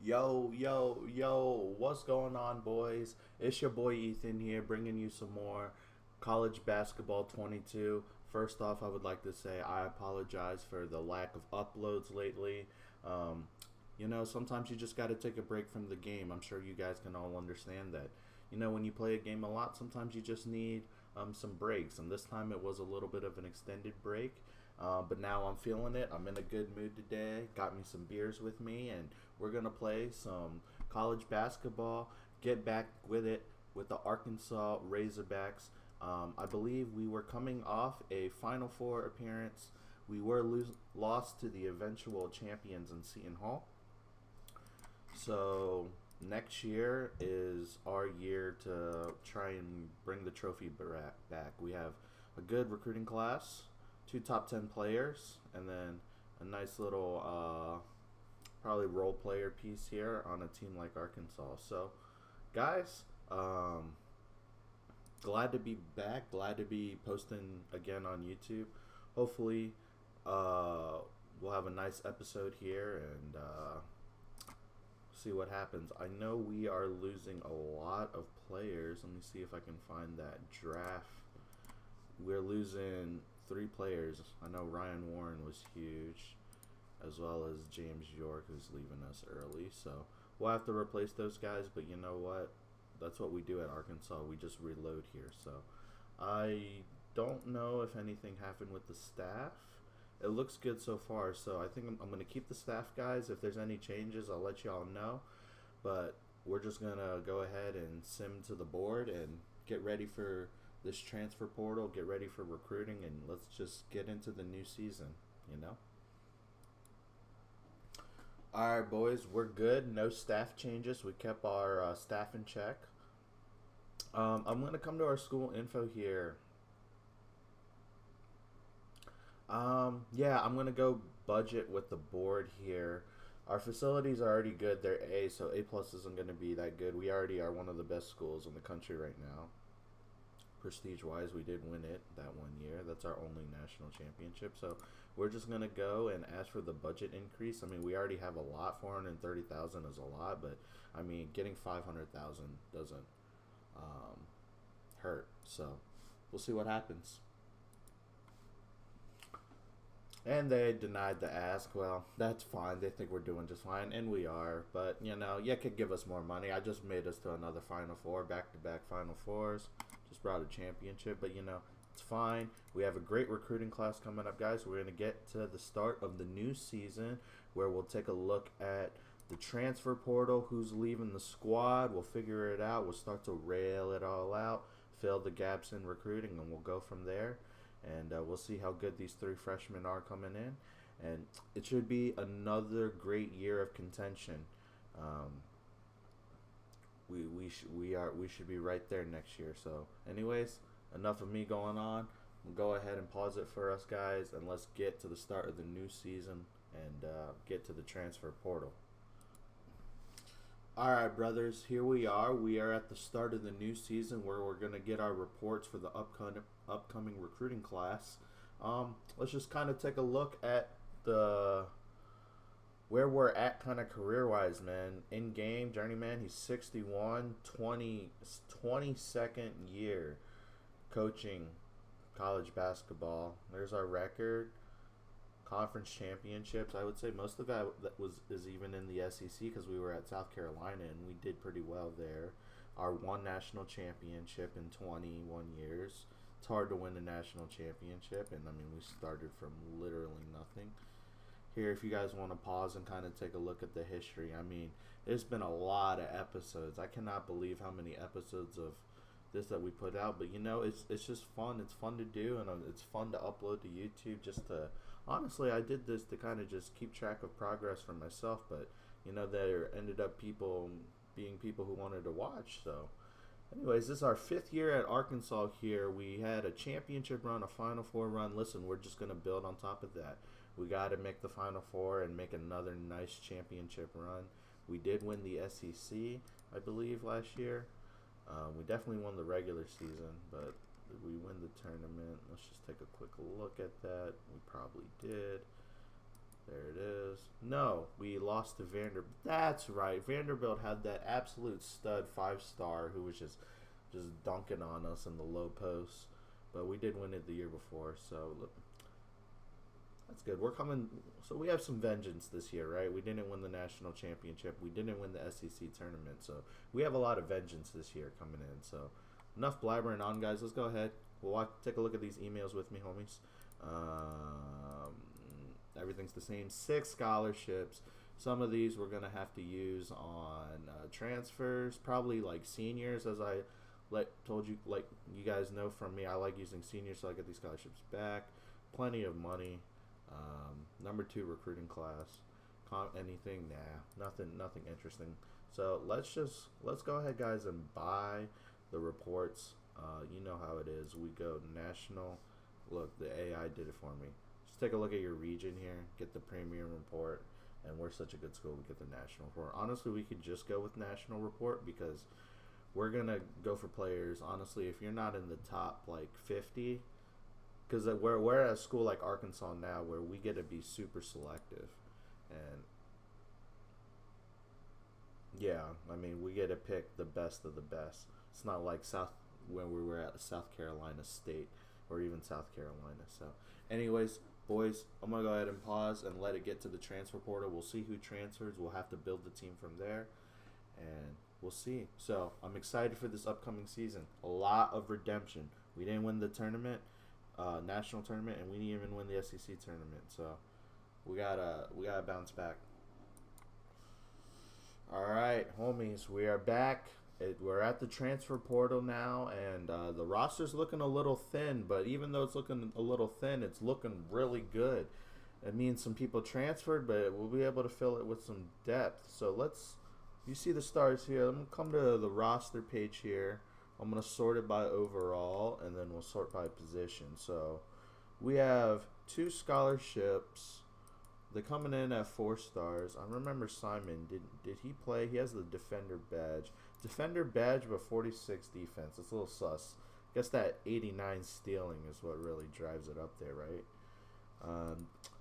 Yo, what's going on, boys? It's your boy Ethan here, bringing you some more college basketball 22. First off, I would like to say I apologize for the lack of uploads lately. Um, sometimes you just got to take a break from the game. I'm sure you guys can all understand that. When you play a game a lot, sometimes you just need some breaks, and this time it was a little bit of an extended break. But now I'm feeling it. I'm in a good mood today. Got me some beers with me, and we're gonna play some college basketball. Get back with it with the Arkansas Razorbacks. I believe we were coming off a Final Four appearance. We were lost to the eventual champions in Seton Hall. So next year is our year to try and bring the trophy back. We have a good recruiting class, two top 10 players, and then a nice little probably role player piece here on a team like Arkansas. So, guys, glad to be back. Glad to be posting again on YouTube. Hopefully, we'll have a nice episode here and see what happens. I know we are losing a lot of players. Let me see if I can find that draft. We're losing three players. I know Ryan Warren was huge, as well as James York, who's leaving us early. So we'll have to replace those guys. But you know what? That's what we do at Arkansas. We just reload here. So I don't know if anything happened with the staff. It looks good so far. So I think I'm going to keep the staff guys. If there's any changes, I'll let y'all know. But we're just going to go ahead and sim to the board and get ready for this transfer portal, get ready for recruiting, and let's just get into the new season. All right, boys, we're good. No staff changes. We kept our staff in check. I'm going to come to our school info here. Yeah, I'm going to go budget with the board here. Our facilities are already good. They're A, so A plus isn't going to be that good. We already are one of the best schools in the country right now. Prestige-wise, we did win it that one year. That's our only national championship. So we're just gonna go and ask for the budget increase. I mean, we already have a lot. 430,000 is a lot, but I mean, getting 500,000 doesn't hurt. So we'll see what happens. And they denied the ask. Well, that's fine. They think we're doing just fine, and we are. But, you could give us more money. I just made us to another Final Four, back-to-back Final Fours. Just brought a championship, but, it's fine. We have a great recruiting class coming up, guys. We're going to get to the start of the new season where we'll take a look at the transfer portal, who's leaving the squad. We'll figure it out. We'll start to rail it all out, fill the gaps in recruiting, and we'll go from there. And we'll see how good these three freshmen are coming in. And it should be another great year of contention. We should be right there next year. So, anyways, enough of me going on. We'll go ahead and pause it for us, guys, and let's get to the start of the new season and get to the transfer portal. All right, brothers, here we are. We are at the start of the new season where we're going to get our reports for the upcoming recruiting class. Let's just kind of take a look at the where we're at kind of career-wise, man. In game, Journeyman, he's 61, 22nd year coaching college basketball. There's our record. Conference championships. I would say most of that is even in the SEC because we were at South Carolina and we did pretty well there. Our one national championship in 21 years. It's hard to win a national championship, and I mean we started from literally nothing. Here, if you guys want to pause and kind of take a look at the history, I mean there's been a lot of episodes. I cannot believe how many episodes of this that we put out, but it's just fun. It's fun to do, and it's fun to upload to YouTube. Just to honestly, I did this to kind of just keep track of progress for myself, but there ended up being people who wanted to watch. So, anyways, this is our 5th year at Arkansas. Here we had a championship run, a Final Four run. Listen, we're just gonna build on top of that. We got to make the Final Four and make another nice championship run. We did win the SEC, I believe, last year. We definitely won the regular season, but did we win the tournament? Let's just take a quick look at that. We probably did. There it is. No, we lost to Vanderbilt. That's right. Vanderbilt had that absolute stud 5-star who was just dunking on us in the low post. But we did win it the year before, so look, that's good. We're coming. So we have some vengeance this year, right? We didn't win the national championship. We didn't win the SEC tournament. So we have a lot of vengeance this year coming in. So enough blabbering on, guys. Let's go ahead. Take a look at these emails with me, homies. Everything's the same. 6 scholarships. Some of these we're going to have to use on transfers, probably like seniors, as I told you, like you guys know from me, I like using seniors so I get these scholarships back. Plenty of money. Number 2 recruiting class. Anything? Nah, nothing interesting. So let's go ahead, guys, and buy the reports. You know how it is. We go national. Look, the AI did it for me. Just take a look at your region here. Get the premium report. And we're such a good school. We get the national report. Honestly, we could just go with national report because we're going to go for players. Honestly, if you're not in the top, like, 50, because we're at a school like Arkansas now where we get to be super selective. And, yeah, I mean, we get to pick the best of the best. It's not like when we were at South Carolina State or even South Carolina. So, anyways, boys, I'm going to go ahead and pause and let it get to the transfer portal. We'll see who transfers. We'll have to build the team from there. And we'll see. So, I'm excited for this upcoming season. A lot of redemption. We didn't win the tournament, national tournament, and we didn't even win the SEC tournament. So, we gotta bounce back. All right, homies, we are back. We're at the transfer portal now, and the roster's looking a little thin, but even though it's looking a little thin, it's looking really good. It means some people transferred, but we'll be able to fill it with some depth. So you see the stars here. I'm going to come to the roster page here. I'm going to sort it by overall, and then we'll sort by position. So we have 2 scholarships. They're coming in at 4 stars. I remember Simon. Did he play? He has the defender badge. Defender badge, but 46 defense. It's a little sus. I guess that 89 stealing is what really drives it up there, right?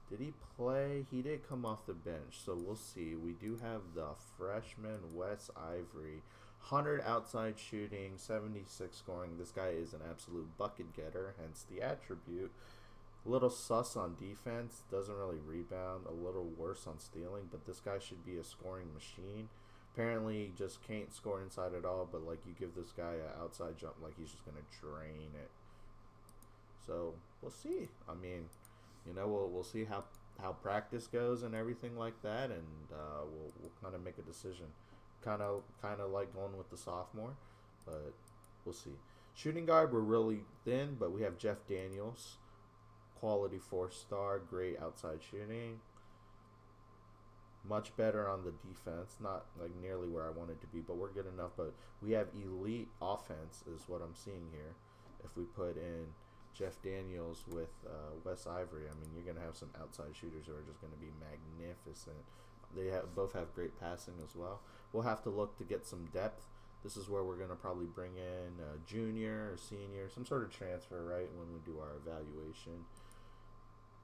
Did he play? He did come off the bench, so we'll see. We do have the freshman Wes Ivory. 100 outside shooting, 76 scoring. This guy is an absolute bucket getter, hence the attribute. A little sus on defense, doesn't really rebound, a little worse on stealing, but this guy should be a scoring machine. Apparently, he just can't score inside at all, but like you give this guy an outside jump, like he's just going to drain it. So, we'll see. I mean, you know, we'll see how practice goes and everything like that, and we'll kind of make a decision. Kind of like going with the sophomore, but we'll see. Shooting guard, we're really thin, but we have Jeff Daniels. Quality 4-star, great outside shooting. Much better on the defense, not like nearly where I wanted to be, but we're good enough. But we have elite offense is what I'm seeing here. If we put in Jeff Daniels with Wes Ivory, I mean, you're going to have some outside shooters who are just going to be magnificent. They both have great passing as well. We'll have to look to get some depth. This is where we're going to probably bring in a junior or senior, some sort of transfer, right, when we do our evaluation.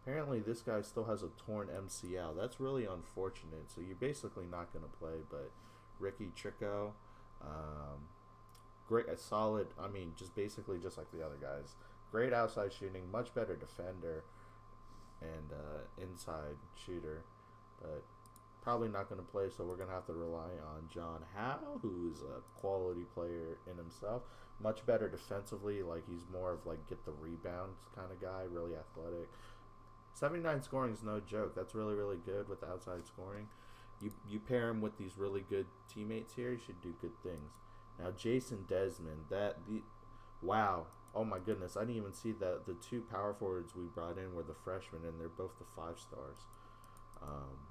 Apparently, this guy still has a torn MCL. That's really unfortunate. So you're basically not going to play. But Ricky Tricco, great, solid. I mean, just basically just like the other guys. Great outside shooting, much better defender, and inside shooter. But probably not going to play. So we're going to have to rely on John Howe, who's a quality player in himself. Much better defensively. Like he's more of like get the rebound kind of guy. Really athletic. 79 scoring is no joke. That's really, really good with outside scoring. You pair him with these really good teammates here, you should do good things. Now, Jason Desmond, wow. Oh, my goodness. I didn't even see that the 2 power forwards we brought in were the freshmen, and they're both the 5 stars.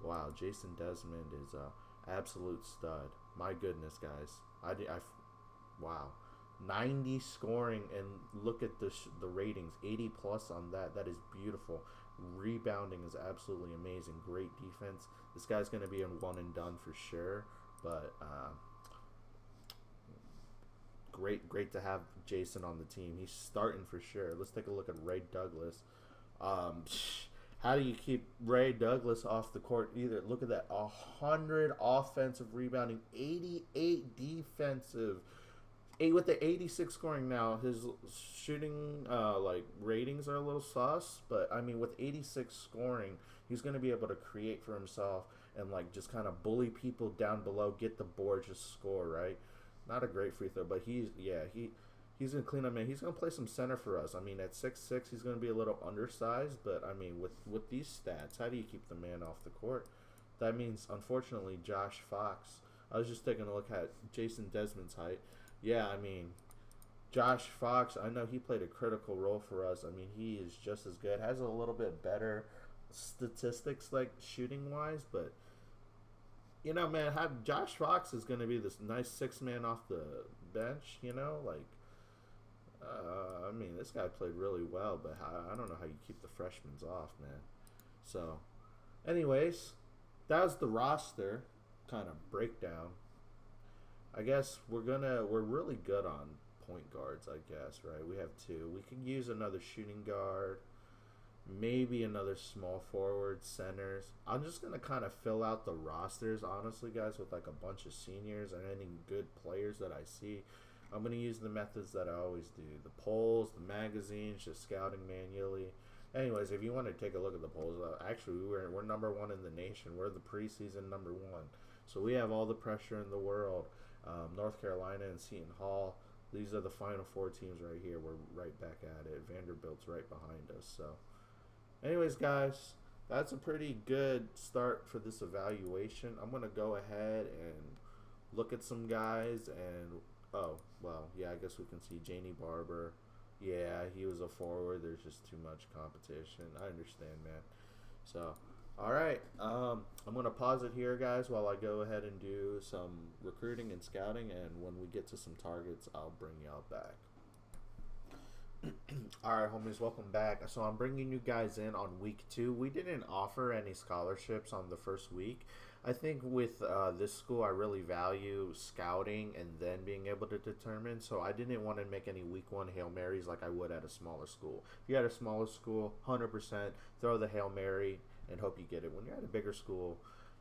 Wow, Jason Desmond is a absolute stud. My goodness, guys. Wow. 90 scoring, and look at the ratings. 80 plus on that. That is beautiful. Rebounding is absolutely amazing. Great defense. This guy's going to be a one and done for sure. But great to have Jason on the team. He's starting for sure. Let's take a look at Ray Douglas. How do you keep Ray Douglas off the court either? Look at that, 100 offensive rebounding, 88 defensive. With the 86 scoring now, his shooting like ratings are a little sus, but I mean with 86 scoring, he's going to be able to create for himself and like just kind of bully people down below, get the board, just score, right? Not a great free throw, but he's gonna clean up, man. He's gonna play some center for us. I mean, at 6'6", he's gonna be a little undersized, but I mean, with these stats, how do you keep the man off the court? That means, unfortunately, Josh Fox. I was just taking a look at Jason Desmond's height. Yeah, I mean, Josh Fox, I know he played a critical role for us. I mean, he is just as good, has a little bit better statistics, like shooting wise, but you know, man, Josh Fox is going to be this nice six man off the bench. You know, like, I mean, this guy played really well, but I don't know how you keep the freshmen off, man. So, anyways, that was the roster kind of breakdown. I guess we're really good on point guards, I guess, right? We have two. We could use another shooting guard, maybe another small forward, centers. I'm just going to kind of fill out the rosters, honestly, guys, with like a bunch of seniors and any good players that I see. I'm going to use the methods that I always do. The polls, the magazines, just scouting manually. Anyways, if you want to take a look at the polls, actually, we're number one in the nation. We're the preseason number one. So we have all the pressure in the world. North Carolina and Seton Hall. These are the Final Four teams right here. We're right back at it. Vanderbilt's right behind us. So, anyways, guys, that's a pretty good start for this evaluation. I'm going to go ahead and look at some guys. And, oh, well, yeah, I guess we can see Janie Barber. Yeah, he was a forward. There's just too much competition. I understand, man. So, all right. I'm going to pause it here, guys, while I go ahead and do some recruiting and scouting. And when we get to some targets, I'll bring y'all back. All right, homies, welcome back. So I'm bringing you guys in on week 2. We didn't offer any scholarships on the first week. I think with this school, I really value scouting and then being able to determine. So I didn't want to make any week 1 Hail Marys like I would at a smaller school. If you had a smaller school, 100% throw the Hail Mary and hope you get it. When you're at a bigger school,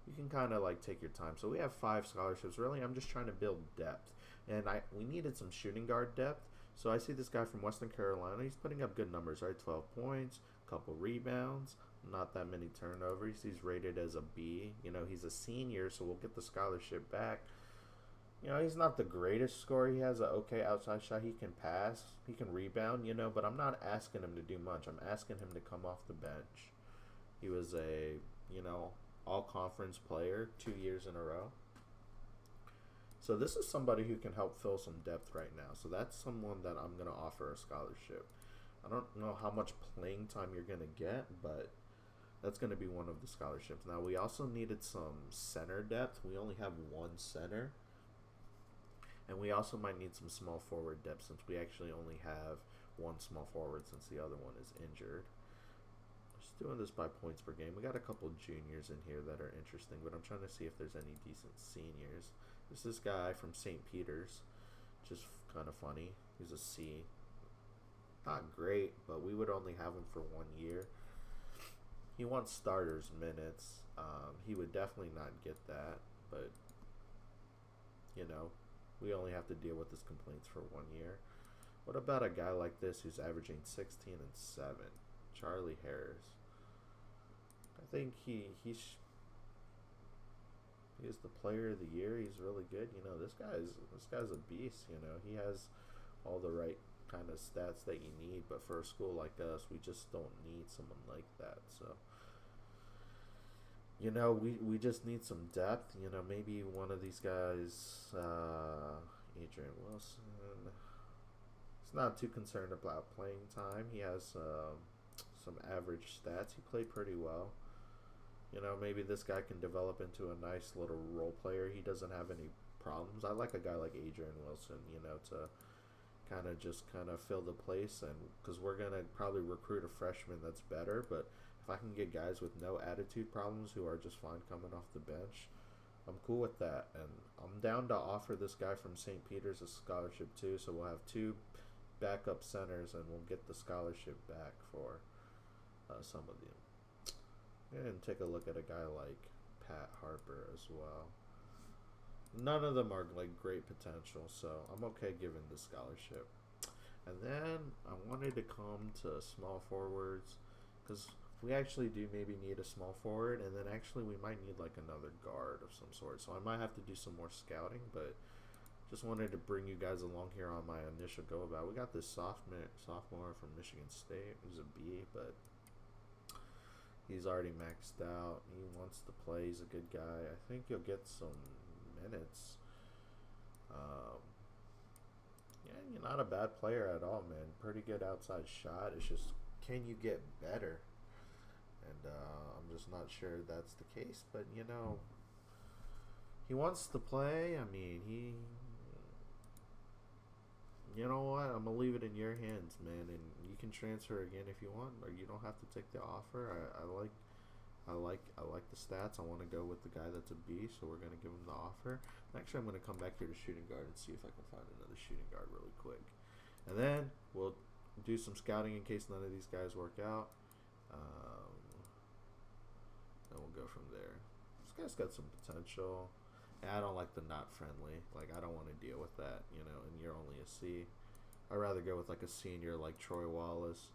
you can kind of like take your time. So we have 5 scholarships. Really, I'm just trying to build depth. And we needed some shooting guard depth. So I see this guy from Western Carolina. He's putting up good numbers, right? 12 points, couple rebounds, not that many turnovers. He's rated as a B. You know, he's a senior, so we'll get the scholarship back. You know, he's not the greatest scorer. He has an okay outside shot. He can pass. He can rebound, you know, but I'm not asking him to do much. I'm asking him to come off the bench. He was a, you know, all-conference player 2 years in a row. So this is somebody who can help fill some depth right now. So that's someone that I'm going to offer a scholarship. I don't know how much playing time you're going to get, but that's going to be one of the scholarships. Now, we also needed some center depth. We only have one center. And we also might need some small forward depth since we actually only have one small forward since the other one is injured. Just doing this by points per game. We got a couple juniors in here that are interesting, but I'm trying to see if there's any decent seniors. There's this guy from St. Peter's, just kind of funny. He's a C. Not great, but we would only have him for 1 year. He wants starters minutes. He would definitely not get that, but, you know, we only have to deal with his complaints for 1 year. What about a guy like this who's averaging 16 and 7? Charlie Harris. I think he's the player of the year. He's really good. You know, this guy's a beast. You know, he has all the right kind of stats that you need. But for a school like us, we just don't need someone like that. So, you know, we just need some depth. You know, maybe one of these guys, Adrian Wilson. He's not too concerned about playing time. He has some average stats. He played pretty well. You know, maybe this guy can develop into a nice little role player. He doesn't have any problems. I like a guy like Adrian Wilson, you know, to kind of fill the place. And because we're going to probably recruit a freshman that's better. But if I can get guys with no attitude problems who are just fine coming off the bench, I'm cool with that. And I'm down to offer this guy from St. Peter's a scholarship too. So we'll have 2 backup centers and we'll get the scholarship back for some of them. And take a look at a guy like Pat Harper as well. None of them are like great potential, so I'm okay giving the scholarship. And then I wanted to come to small forwards because we actually do maybe need a small forward, and then actually we might need like another guard of some sort. So I might have to do some more scouting, but just wanted to bring you guys along here on my initial go about. We got this sophomore from Michigan State who's a B, but he's already maxed out. He wants to play. He's a good guy. I think he'll get some minutes. Yeah, you're not a bad player at all, man. Pretty good outside shot. It's just, can you get better? And I'm just not sure that's the case. But, you know, he wants to play. I mean, you know what? I'm gonna leave it in your hands, man, and you can transfer again if you want, or you don't have to take the offer. I like the stats. I want to go with the guy that's a B, so we're gonna give him the offer. Actually, I'm gonna come back here to shooting guard and see if I can find another shooting guard really quick, and then we'll do some scouting in case none of these guys work out. And we'll go from there. This guy's got some potential. I don't like the not friendly. Like, I don't want to deal with that, you know, and you're only a C. I'd rather go with, like, a senior like Troy Wallace,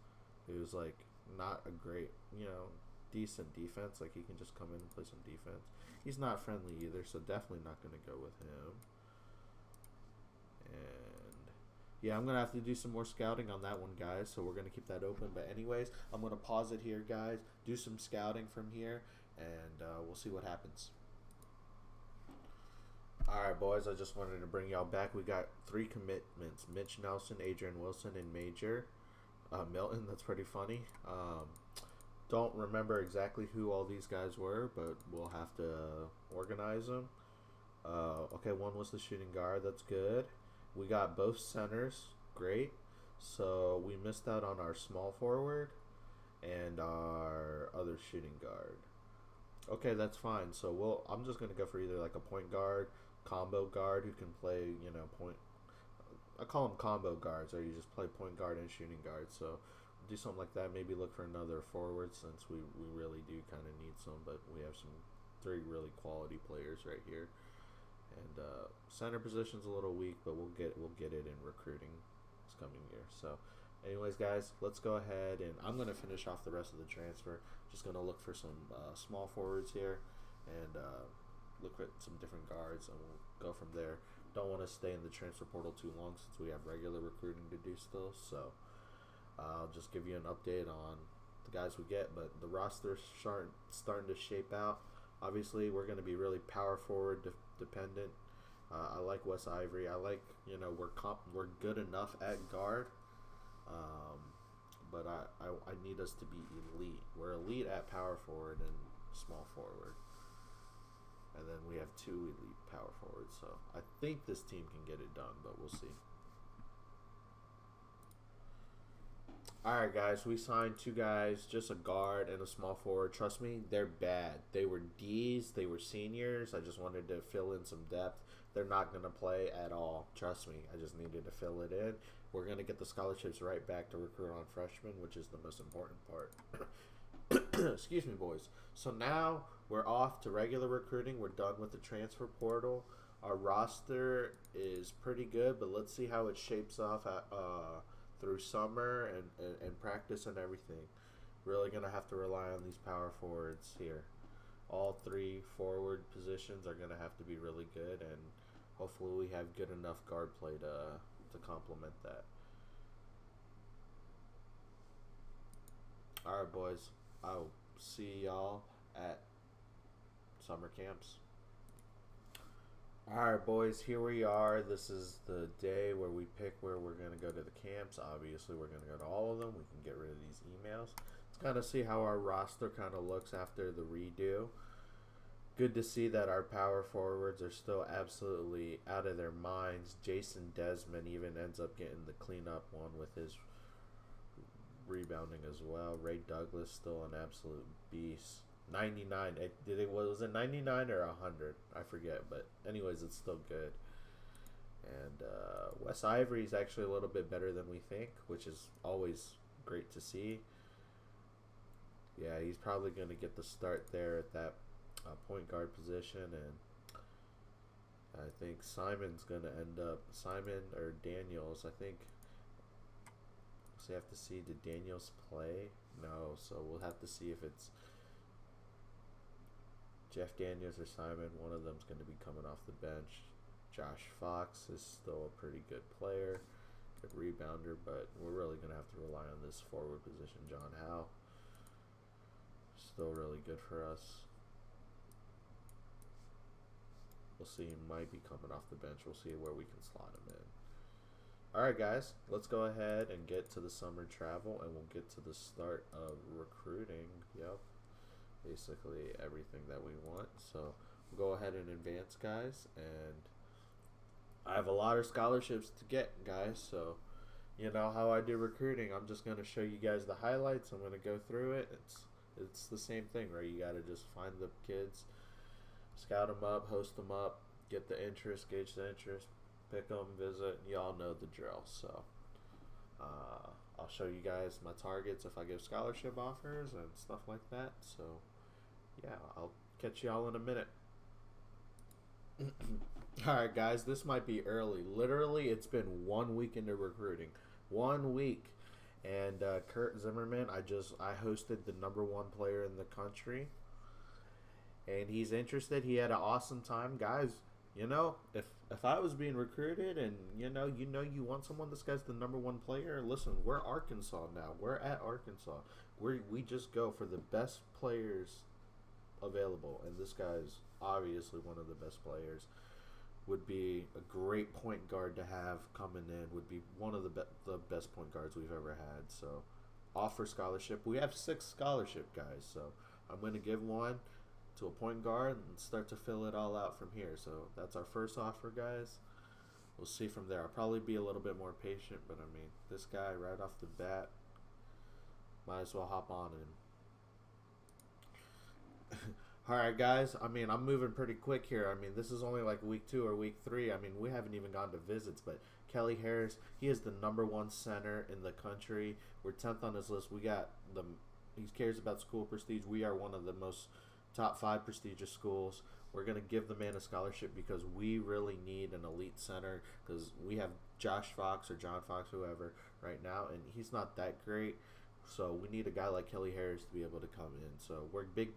who's, like, not a great, you know, decent defense. Like, he can just come in and play some defense. He's not friendly either, so definitely not going to go with him. And, yeah, I'm going to have to do some more scouting on that one, guys, so we're going to keep that open. But anyways, I'm going to pause it here, guys, do some scouting from here, and we'll see what happens. Alright, boys, I just wanted to bring y'all back. We got 3 commitments. Mitch Nelson, Adrian Wilson, and Major Milton. That's pretty funny. Don't remember exactly who all these guys were, but we'll have to organize them. Okay, one was the shooting guard. That's good. We got both centers. Great. So we missed out on our small forward and our other shooting guard. Okay, that's fine. So I'm just going to go for either like a point guard, combo guard who can play, you know, point. I call them combo guards, or you just play point guard and shooting guard. So do something like that. Maybe look for another forward since we really do kind of need some, but we have some 3 really quality players right here. And center position's a little weak, but we'll get it in recruiting this coming year. So anyways, guys, let's go ahead, and I'm going to finish off the rest of the transfer. Just going to look for some small forwards here and look at some different guards, and we'll go from there. Don't want to stay in the transfer portal too long since we have regular recruiting to do still. So I'll just give you an update on the guys we get, but the roster's starting to shape out. Obviously, we're going to be really power forward dependent. I like Wes Ivory. I like, you know, we're good enough at guard. But I need us to be elite. We're elite at power forward and small forward. And then we have 2 elite power forwards. So I think this team can get it done, but we'll see. Alright, guys, we signed 2 guys, just a guard and a small forward. Trust me, they're bad. They were Ds, they were seniors. I just wanted to fill in some depth. They're not going to play at all. Trust me, I just needed to fill it in. We're going to get the scholarships right back to recruit on freshmen, which is the most important part. Excuse me, boys. So now we're off to regular recruiting. We're done with the transfer portal. Our roster is pretty good, but let's see how it shapes off through summer and practice and everything. Really going to have to rely on these power forwards here. All 3 forward positions are going to have to be really good, and hopefully we have good enough guard play to complement that. Alright, boys. I'll see y'all at summer camps. Alright, boys, here we are. This is the day where we pick where we're going to go to the camps. Obviously, we're going to go to all of them. We can get rid of these emails. Let's kind of see how our roster kind of looks after the redo. Good to see that our power forwards are still absolutely out of their minds. Jason Desmond even ends up getting the cleanup one with his rebounding as well. Ray Douglas still an absolute beast. 99. Was it 99 or 100? I forget, but anyways, it's still good. And Wes Ivory is actually a little bit better than we think, which is always great to see. Yeah, he's probably going to get the start there at that point guard position, and I think Simon's going to end up Simon or Daniels. I think. So you have to see, did Daniels play? No, so we'll have to see if it's Jeff Daniels or Simon. One of them's going to be coming off the bench. Josh Fox is still a pretty good player, good rebounder, but we're really going to have to rely on this forward position. John Howe, still really good for us. We'll see, he might be coming off the bench. We'll see where we can slot him in. Alright guys, let's go ahead and get to the summer travel, and we'll get to the start of recruiting. Yep, basically everything that we want. So we'll go ahead and advance, guys, and I have a lot of scholarships to get, guys, so you know how I do recruiting. I'm just going to show you guys the highlights. I'm going to go through it. It's the same thing, right? You got to just find the kids, scout them up, host them up, get the interest, gauge the interest, pick them, visit. Y'all know the drill. So I'll show you guys my targets if I give scholarship offers and stuff like that. So yeah, I'll catch y'all in a minute. Alright guys, this might be early. Literally, it's been 1 week into recruiting. 1 week. And Kurt Zimmerman, I hosted the #1 player in the country. And he's interested. He had an awesome time. Guys, you know, if I was being recruited and you you want someone, this guy's the #1 player, listen, we're Arkansas now. We're at Arkansas. We just go for the best players available, and this guy's obviously one of the best players. Would be a great point guard to have coming in. Would be one of the best point guards we've ever had. So offer scholarship. We have 6 scholarship guys, so I'm going to give one to a point guard and start to fill it all out from here. So that's our first offer, guys. We'll see from there. I'll probably be a little bit more patient, but I mean, this guy right off the bat, might as well hop on in. Alright guys, I mean, I'm moving pretty quick here. I mean, this is only like week 2 or week 3. I mean, we haven't even gone to visits, but Kelly Harris, he is the #1 center in the country. We're 10th on his list. He cares about school prestige. We are one of the most top 5 prestigious schools. We're going to give the man a scholarship because we really need an elite center, because we have Josh Fox or John Fox, whoever, right now, and he's not that great. So we need a guy like Kelly Harris to be able to come in. So we're big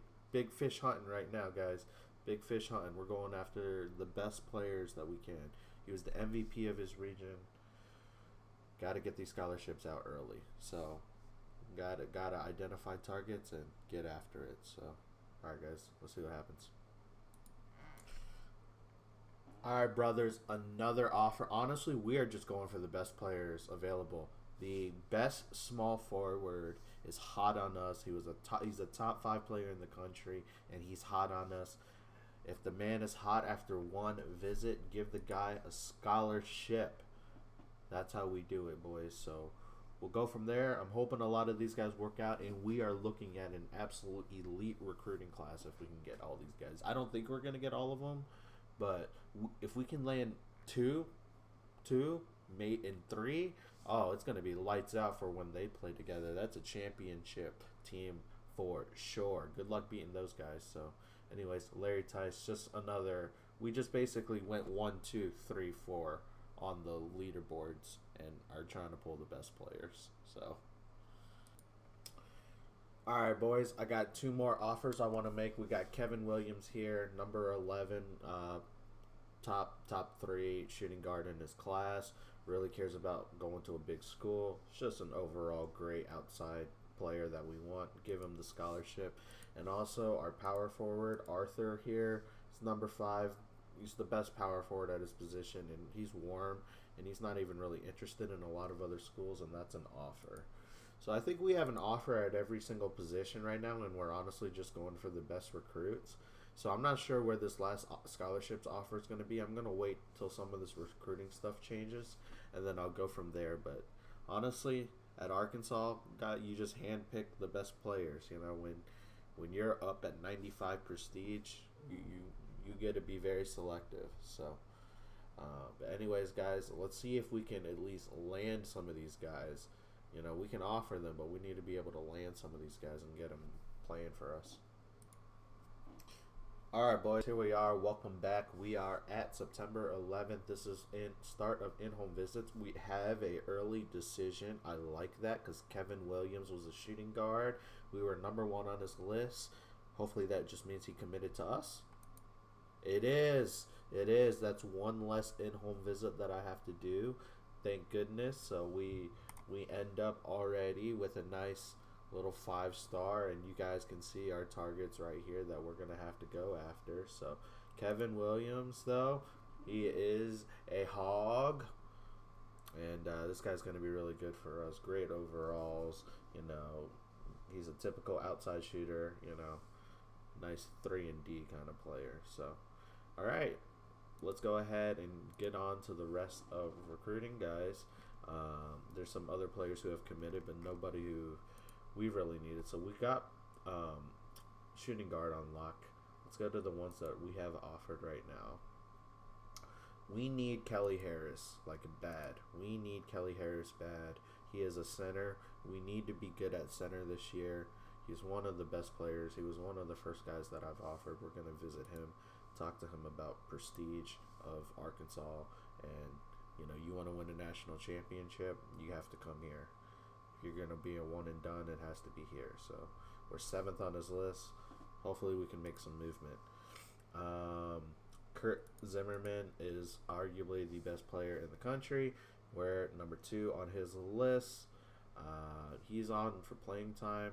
fish hunting right now, guys. Big fish hunting. We're going after the best players that we can. He was the MVP of his region. Got to get these scholarships out early. So gotta identify targets and get after it. So all right, guys, let's see what happens. All right, brothers, another offer. Honestly, we are just going for the best players available. The best small forward is hot on us. He's a top 5 player in the country, and he's hot on us. If the man is hot after 1 visit, give the guy a scholarship. That's how we do it, boys. So we'll go from there. I'm hoping a lot of these guys work out, and we are looking at an absolute elite recruiting class if we can get all these guys. I don't think we're going to get all of them, but if we can land 2, mate, and 3, oh, it's going to be lights out for when they play together. That's a championship team for sure. Good luck beating those guys. So, anyways, Larry Tice, just another. We just basically went 1, 2, 3, 4 on the leaderboards and are trying to pull the best players. So, all right, boys, I got 2 more offers I want to make. We got Kevin Williams here, number 11, top 3 shooting guard in his class. Really cares about going to a big school. It's just an overall great outside player that we want. Give him the scholarship. And also our power forward, Arthur here, is number 5. He's the best power forward at his position, and he's warm, and he's not even really interested in a lot of other schools, and that's an offer. So I think we have an offer at every single position right now, and we're honestly just going for the best recruits. So I'm not sure where this last scholarships offer is going to be. I'm going to wait till some of this recruiting stuff changes, and then I'll go from there. But honestly, at Arkansas, you just handpick the best players. You know, when you're up at 95 prestige, you get to be very selective. So, but anyways, guys, let's see if we can at least land some of these guys. You know, we can offer them, but we need to be able to land some of these guys and get them playing for us. Alright, boys, here we are. Welcome back. We are at September 11th. This is in start of in-home visits. We have a early decision. I like that because Kevin Williams was a shooting guard. We were number 1 on his list. Hopefully that just means he committed to us. It is. It is. That's one less in-home visit that I have to do. Thank goodness. So we end up already with a nice little 5-star, and you guys can see our targets right here that we're gonna have to go after. So Kevin Williams, though, he is a hog, and this guy's gonna be really good for us. Great overalls, you know. He's a typical outside shooter, you know, nice 3-and-D kind of player. So all right, let's go ahead and get on to the rest of recruiting, guys. There's some other players who have committed, but nobody who we really needed. So we got shooting guard on lock. Let's go to the ones that we have offered right now. We need Kelly Harris, like bad. We need Kelly Harris bad. He is a center. We need to be good at center this year. He's one of the best players. He was one of the first guys that I've offered. We're going to visit him, talk to him about prestige of Arkansas, and you know, you want to win a national championship, you have to come here. If you're going to be a one and done, it has to be here. So we're 7th on his list. Hopefully we can make some movement. Kurt Zimmerman is arguably the best player in the country. We're number 2 on his list. He's on for playing time.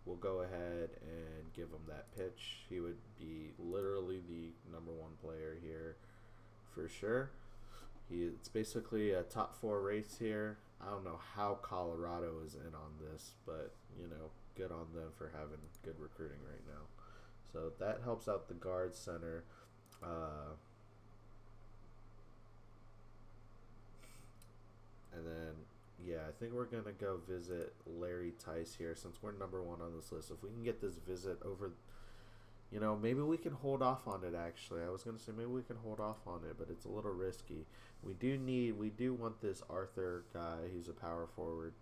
We'll go ahead and give him that pitch. He would be literally the number 1 player here for sure. It's basically a top 4 race here. I don't know how Colorado is in on this, but, you know, good on them for having good recruiting right now. So that helps out the guard center. And then, yeah, I think we're going to go visit Larry Tice here since we're number 1 on this list. If we can get this visit over, you know, maybe we can hold off on it, actually. I was going to say maybe we can hold off on it, but it's a little risky. We do want this Arthur guy. He's a power forward.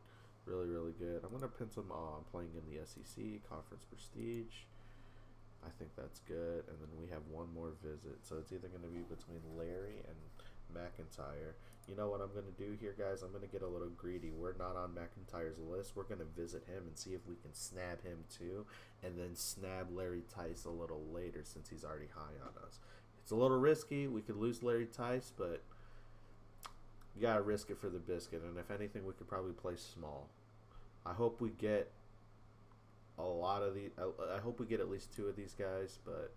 Really, really good. I'm going to pin him on playing in the SEC, Conference Prestige. I think that's good. And then we have one more visit. So it's either going to be between Larry and McIntyre. You know what I'm going to do here, guys? I'm going to get a little greedy. We're not on McIntyre's list. We're going to visit him and see if we can snab him too, and then snab Larry Tice a little later since he's already high on us. It's a little risky. We could lose Larry Tice, but you got to risk it for the biscuit. And if anything, we could probably play small. I hope we get a lot of these. I hope we get at least 2 of these guys, but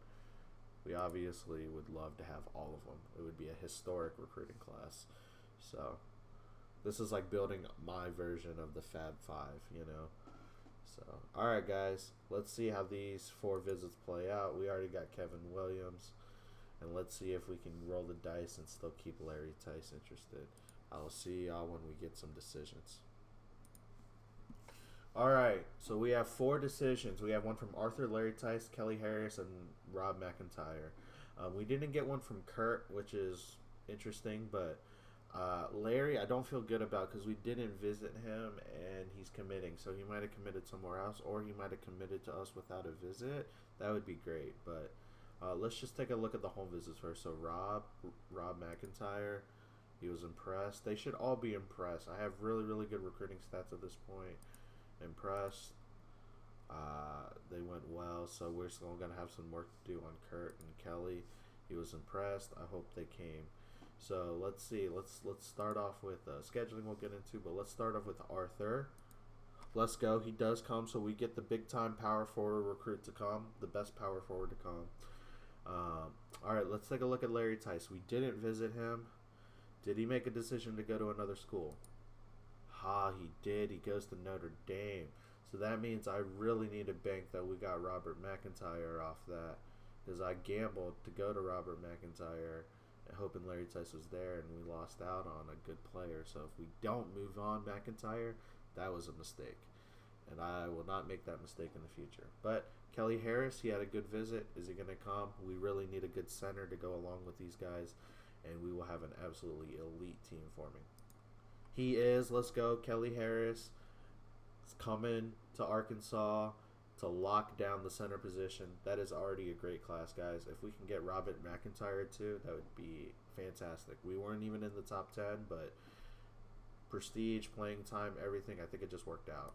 we obviously would love to have all of them. It would be a historic recruiting class. So this is like building my version of the Fab 5, you know. So, all right, guys, let's see how these 4 visits play out. We already got Kevin Williams, and let's see if we can roll the dice and still keep Larry Tice interested. I'll see y'all when we get some decisions. All right, so we have 4 decisions. We have one from Arthur, Larry Tice, Kelly Harris, and Rob McIntyre. We didn't get one from Kurt, which is interesting, but Larry, I don't feel good about because we didn't visit him and he's committing. So he might have committed somewhere else, or he might have committed to us without a visit. That would be great. But let's just take a look at the home visits first. So Rob McIntyre, he was impressed. They should all be impressed. I have really, really good recruiting stats at this point. Impressed. They went well. So we're still going to have some work to do on Kurt and Kelly. He was impressed. I hope they came. So let's see. Let's start off with scheduling. We'll get into, but let's start off with Arthur. Let's go. He does come, so we get the big time power forward recruit to come, the best power forward to come. All right, let's take a look at Larry Tice. We didn't visit him. Did he make a decision to go to another school? He did. He goes to Notre Dame. So that means I really need to bank that we got Robert McIntyre off that, because I gambled to go to Robert McIntyre hoping Larry Tice was there, and we lost out on a good player. So if we don't move on McIntyre, that was a mistake, and I will not make that mistake in the future. But Kelly Harris, he had a good visit. Is he going to come? We really need a good center to go along with these guys, and we will have an absolutely elite team forming. He is. Let's go. Kelly Harris is coming to Arkansas. to lock down the center position. That is already a great class, guys. If we can get Robert McIntyre too, that would be fantastic. We weren't even in the top 10, but prestige, playing time, everything, I think it just worked out.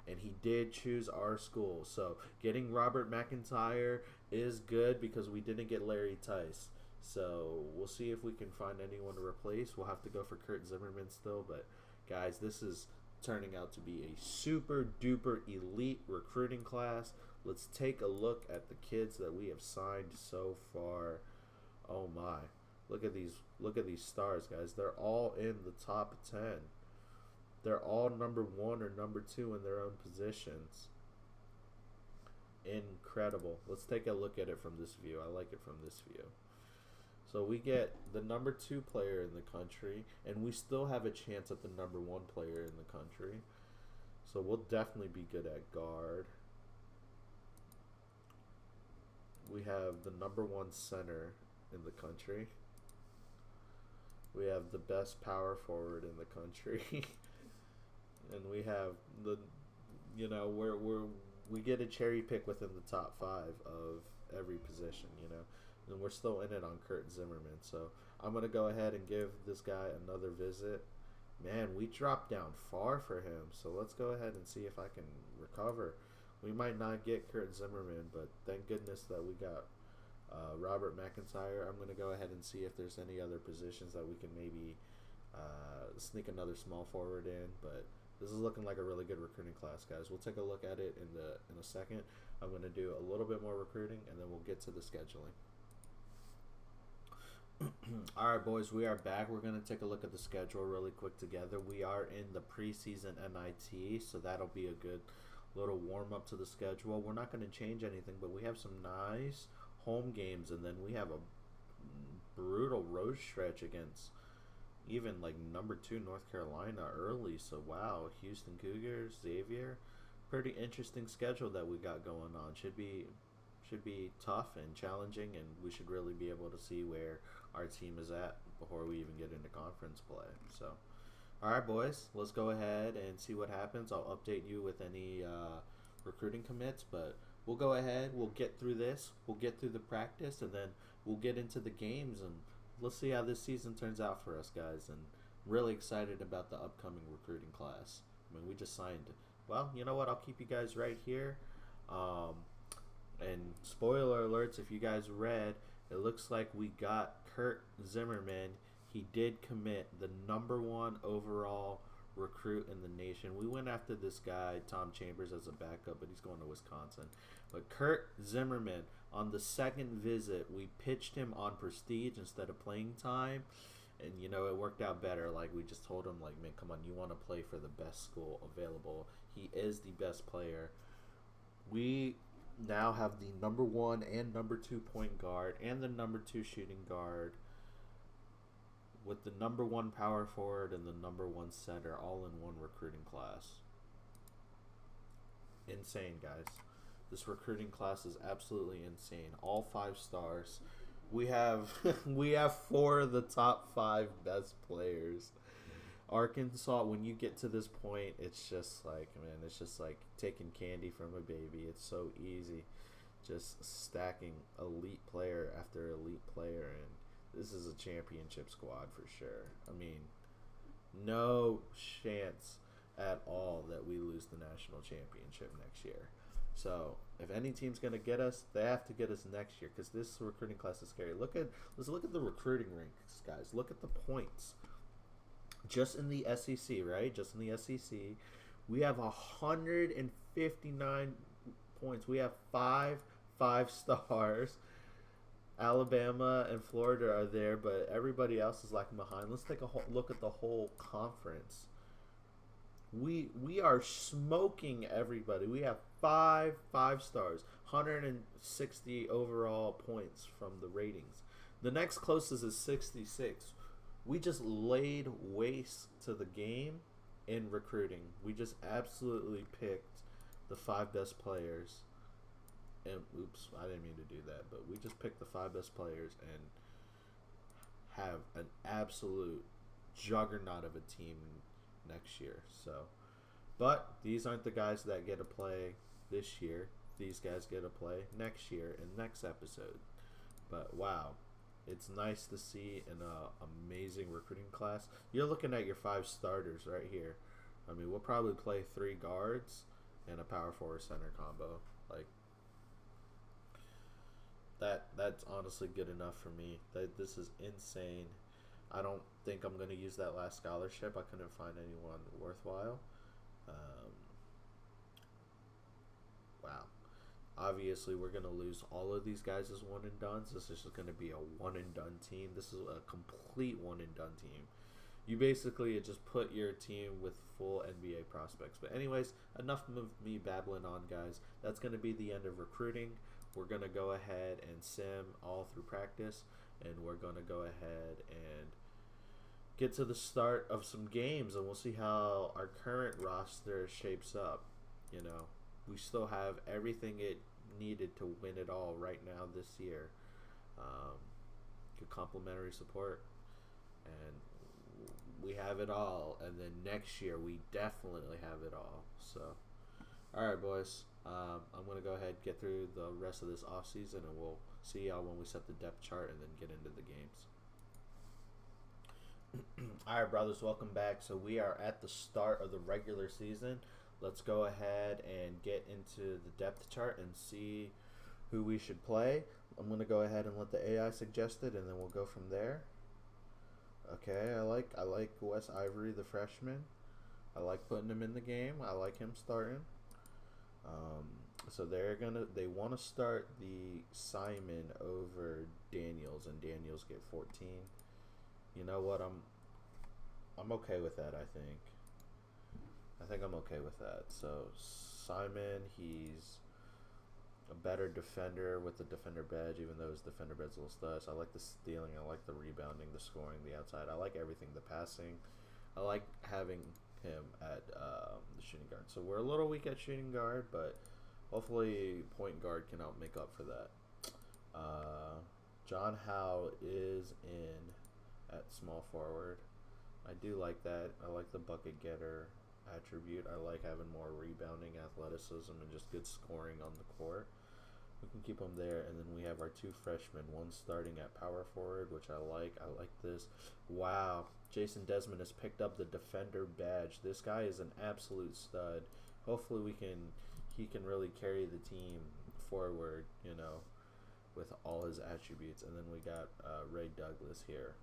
And he did choose our school. So getting Robert McIntyre is good because we didn't get Larry Tice. So we'll see if we can find anyone to replace. We'll have to go for Kurt Zimmerman still. But, guys, this is turning out to be a super duper elite recruiting class. Let's take a look at the kids that we have signed so far. Oh my. Look at these stars, guys. They're all in the top 10. They're all number 1 or number 2 in their own positions. Incredible. Let's take a look at it from this view. I like it from this view. So we get the number 2 player in the country, and we still have a chance at the number 1 player in the country. So we'll definitely be good at guard. We have the number 1 center in the country. We have the best power forward in the country. And we have the, you know, we get a cherry pick within the top 5 of every position, you know. And we're still in it on Kurt Zimmerman. So I'm going to go ahead and give this guy another visit. Man, we dropped down far for him. So let's go ahead and see if I can recover. We might not get Kurt Zimmerman, but thank goodness that we got Robert McIntyre. I'm going to go ahead and see if there's any other positions that we can maybe sneak another small forward in. But this is looking like a really good recruiting class, guys. We'll take a look at it in a second. I'm going to do a little bit more recruiting, and then we'll get to the scheduling. All right, boys, we are back. We're going to take a look at the schedule really quick together. We are in the preseason NIT, so that'll be a good little warm-up to the schedule. We're not going to change anything, but we have some nice home games, and then we have a brutal road stretch against even like number 2 North Carolina early. So, wow, Houston Cougars, Xavier. Pretty interesting schedule that we got going on. Should be tough and challenging, and we should really be able to see where our team is at before we even get into conference play. So, all right, boys, let's go ahead and see what happens. I'll update you with any recruiting commits, but we'll go ahead. We'll get through this. We'll get through the practice, and then we'll get into the games, and let's see how this season turns out for us, guys. And really excited about the upcoming recruiting class. I mean, we just signed it. Well, you know what? I'll keep you guys right here. And spoiler alerts, if you guys read, it looks like we got Kurt Zimmerman. He did commit, the number 1 overall recruit in the nation. We went after this guy, Tom Chambers, as a backup, but he's going to Wisconsin. But Kurt Zimmerman, on the second visit, we pitched him on prestige instead of playing time. And, you know, it worked out better. Like, we just told him, like, man, come on, you want to play for the best school available. He is the best player. We now have the number 1 and number 2 point guard and the number 2 shooting guard with the number 1 power forward and the number 1 center all in one recruiting class. Insane, guys. This recruiting class is absolutely insane. All 5 stars. We have 4 of the top 5 best players. Arkansas, when you get to this point, it's just like, man, it's just like taking candy from a baby. It's so easy, just stacking elite player after elite player, and this is a championship squad for sure. I mean, no chance at all that we lose the national championship next year. So if any team's gonna get us, they have to get us next year, because this recruiting class is scary. Let's look at the recruiting ranks, guys. Look at the points. Just in the SEC, right? Just in the SEC, we have 159 points. We have 5 stars. Alabama and Florida are there, but everybody else is lagging behind. Let's take a look at the whole conference. We are smoking everybody. We have 5 stars, 160 overall points from the ratings. The next closest is 66. We just laid waste to the game in recruiting. We just absolutely picked the 5 best players. And oops, I didn't mean to do that, but we just picked the 5 best players and have an absolute juggernaut of a team next year. So, but these aren't the guys that get to play this year. These guys get to play next year in next episode. But wow, it's nice to see an amazing recruiting class. You're looking at your 5 starters right here. I mean, we'll probably play 3 guards and a power forward center combo. Like that's honestly good enough for me. This is insane. I don't think I'm gonna use that last scholarship. I couldn't find anyone worthwhile. Wow. Obviously, we're gonna lose all of these guys as one and done. So this is just gonna be a one and done team. This is a complete one and done team. You basically just put your team with full NBA prospects. But anyways, enough of me babbling on, guys. That's gonna be the end of recruiting. We're gonna go ahead and sim all through practice, and we're gonna go ahead and get to the start of some games, and we'll see how our current roster shapes up. You know, we still have everything it needed to win it all right now this year. Good complimentary support, and we have it all. And then next year we definitely have it all. So, all right, boys. I'm gonna go ahead and get through the rest of this off season, and we'll see y'all when we set the depth chart and then get into the games. All right, brothers, welcome back. So we are at the start of the regular season. Let's go ahead and get into the depth chart and see who we should play. I'm going to go ahead and let the AI suggest it, and then we'll go from there. Okay, I like Wes Ivory, the freshman. I like putting him in the game. I like him starting. So they want to start the Simon over Daniels, and Daniels get 14. You know what? I'm okay with that. I think I'm okay with that. So Simon, he's a better defender with the defender badge, even though his defender badge's a little sus. I like the stealing. I like the rebounding, the scoring, the outside. I like everything. The passing. I like having him at the shooting guard. So we're a little weak at shooting guard, but hopefully point guard can help make up for that. John Howe is in at small forward. I do like that. I like the bucket getter attribute. I like having more rebounding, athleticism, and just good scoring on the court. We can keep them there, and then we have our 2 freshmen, one starting at power forward, which I like. I like this. Wow, Jason Desmond has picked up the defender badge. This guy is an absolute stud. Hopefully he can really carry the team forward, you know, with all his attributes. And then we got Ray Douglas here,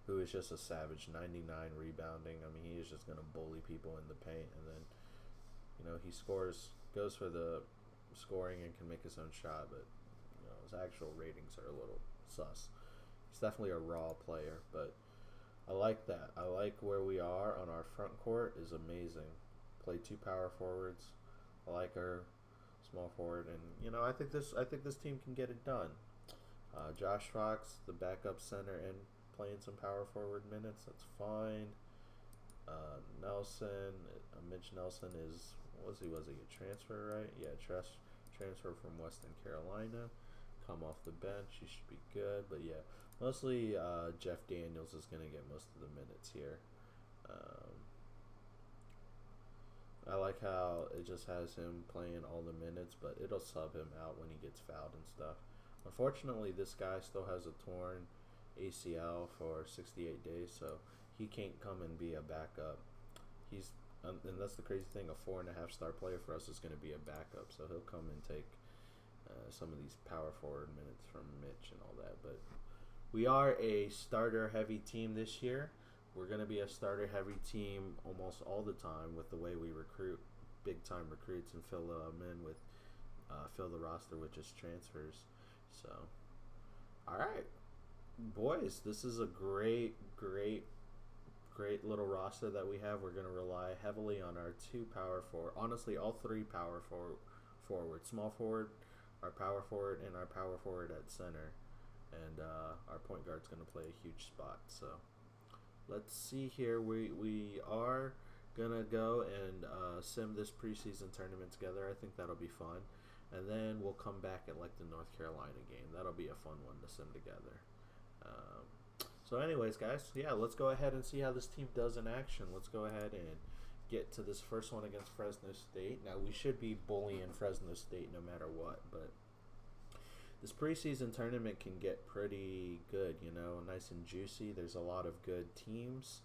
who is just a savage. 99 rebounding. I mean, he is just going to bully people in the paint. And then, you know, he goes for the scoring and can make his own shot. But, you know, his actual ratings are a little sus. He's definitely a raw player. But I like that. I like where we are on our front court is amazing. Play 2 power forwards. I like our small forward. And, you know, I think this team can get it done. Josh Fox, the backup center, and playing some power forward minutes, that's fine. Mitch Nelson was he a transfer, right? Yeah, transfer from Western Carolina. Come off the bench, he should be good. But yeah, mostly Jeff Daniels is going to get most of the minutes here. I like how it just has him playing all the minutes, but it'll sub him out when he gets fouled and stuff. Unfortunately, this guy still has a torn ACL for 68 days, so he can't come and be a backup. And that's the crazy thing, a 4.5 star player for us is going to be a backup, so he'll come and take some of these power forward minutes from Mitch and all that. But we are a starter heavy team this year. We're going to be a starter heavy team almost all the time with the way we recruit, big time recruits, and fill them in with fill the roster with just transfers. So, all right, boys, this is a great little roster that we have. We're going to rely heavily on our 2 power forward, honestly all 3 power forward, small forward, our power forward, and our power forward at center. And our point guard's going to play a huge spot. So let's see here. We are going to go and sim this preseason tournament together. I think that'll be fun. And then we'll come back at like the North Carolina game. That'll be a fun one to sim together. So anyways, guys, yeah, let's go ahead and see how this team does in action. Let's go ahead and get to this first one against Fresno State. Now, we should be bullying Fresno State no matter what, but this preseason tournament can get pretty good, nice and juicy. There's a lot of good teams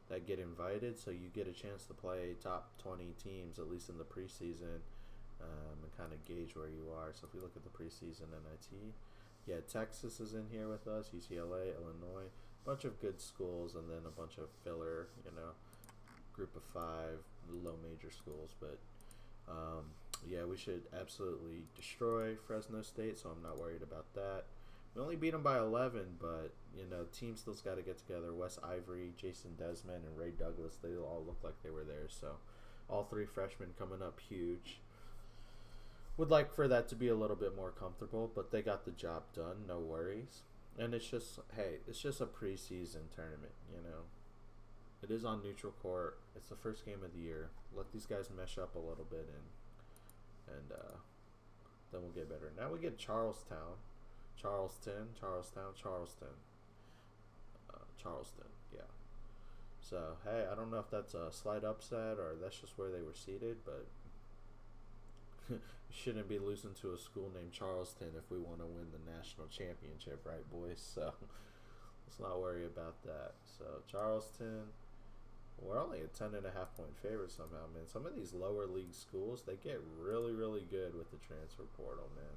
that get invited, so you get a chance to play top 20 teams, at least in the preseason, and kind of gauge where you are. So if we look at the preseason NIT, yeah, Texas is in here with us, UCLA, Illinois, bunch of good schools, and then a bunch of filler, group of 5 low major schools. But yeah, we should absolutely destroy Fresno State, so I'm not worried about that. We only beat them by 11, but team still's got to get together. Wes Ivory, Jason Desmond, and Ray Douglas, they all look like they were there. So all 3 freshmen coming up huge. Would like for that to be a little bit more comfortable, but they got the job done, no worries. And it's just, hey, it's just a preseason tournament, It is on neutral court. It's the first game of the year. Let these guys mesh up a little bit, and then we'll get better. Now we get Charleston, yeah. So, hey, I don't know if that's a slight upset or that's just where they were seated, but you shouldn't be losing to a school named Charleston if we want to win the national championship, right, boys? So let's not worry about that. So Charleston, we're only a 10.5 point favorite somehow, man. Some of these lower league schools, they get really, really good with the transfer portal, man.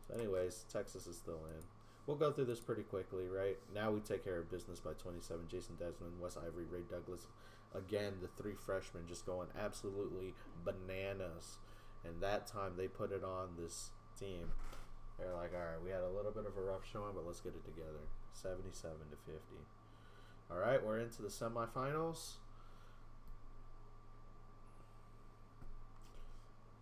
So anyways, Texas is still in. We'll go through this pretty quickly, right? Now we take care of business by 27. Jason Desmond, Wes Ivory, Ray Douglas. Again, the 3 freshmen just going absolutely bananas. And that time they put it on this team. They're like, all right, we had a little bit of a rough showing, but let's get it together. 77-50. All right, we're into the semifinals.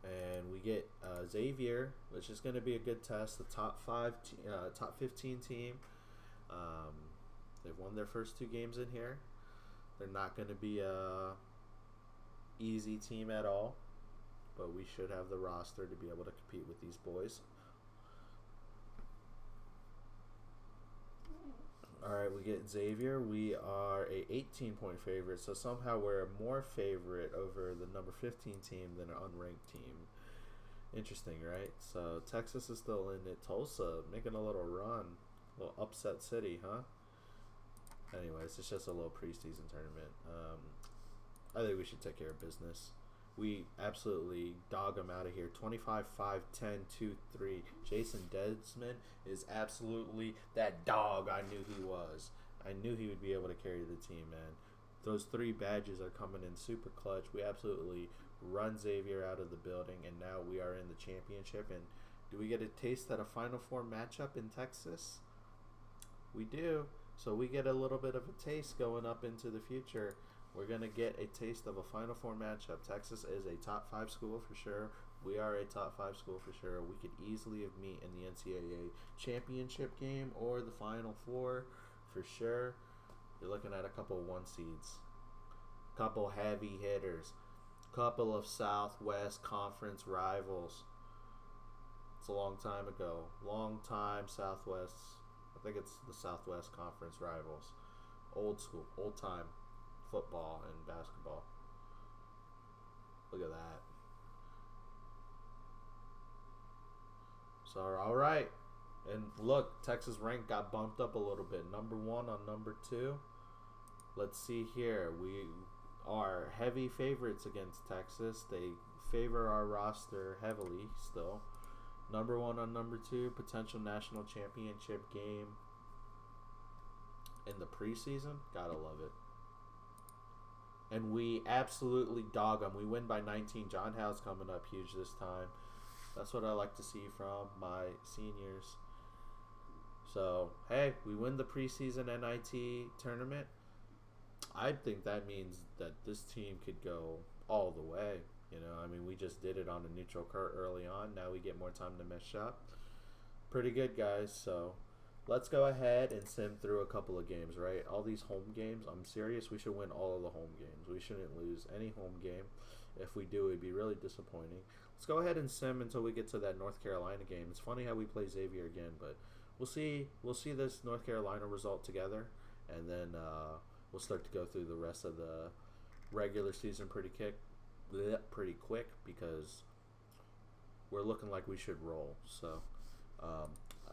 And we get Xavier, which is going to be a good test. The top 15 team. They've won their first 2 games in here. They're not going to be a easy team at all, but we should have the roster to be able to compete with these boys. All right, we get Xavier. We are a 18-point favorite, so somehow we're more favorite over the number 15 team than an unranked team. Interesting, right? So Texas is still in it. Tulsa making a little run. A little upset city, huh? Anyways, it's just a little preseason tournament. I think we should take care of business. We absolutely dog them out of here. 25, 5, 10, 2, 3. Jason Desmond is absolutely that dog I knew he was. I knew he would be able to carry the team, man. Those 3 badges are coming in super clutch. We absolutely run Xavier out of the building, and now we are in the championship. And do we get a taste at a Final Four matchup in Texas? We do. So we get a little bit of a taste going up into the future. We're going to get a taste of a Final Four matchup. Texas is a top 5 school for sure. We are a top 5 school for sure. We could easily have met in the NCAA championship game or the Final Four for sure. You're looking at a couple 1 seeds, couple heavy hitters, couple of Southwest Conference rivals. It's a long time ago. Long time Southwest. I think it's the Southwest Conference rivals. Old school, old time football and basketball. Look at that. So, all right. And look, Texas rank got bumped up a little bit. Number 1 on number 2. Let's see here. We are heavy favorites against Texas. They favor our roster heavily still. Number 1 on number 2. Potential national championship game in the preseason. Gotta love it. And we absolutely dog them. We win by 19. John Howe's coming up huge this time. That's what I like to see from my seniors. So, hey, we win the preseason NIT tournament. I think that means that this team could go all the way. We just did it on a neutral court early on. Now we get more time to mesh up. Pretty good, guys. So, let's go ahead and sim through a couple of games, right? All these home games, I'm serious, we should win all of the home games. We shouldn't lose any home game. If we do, it'd be really disappointing. Let's go ahead and sim until we get to that North Carolina game. It's funny how we play Xavier again, but we'll see this North Carolina result together, and then we'll start to go through the rest of the regular season pretty quick because we're looking like we should roll. So,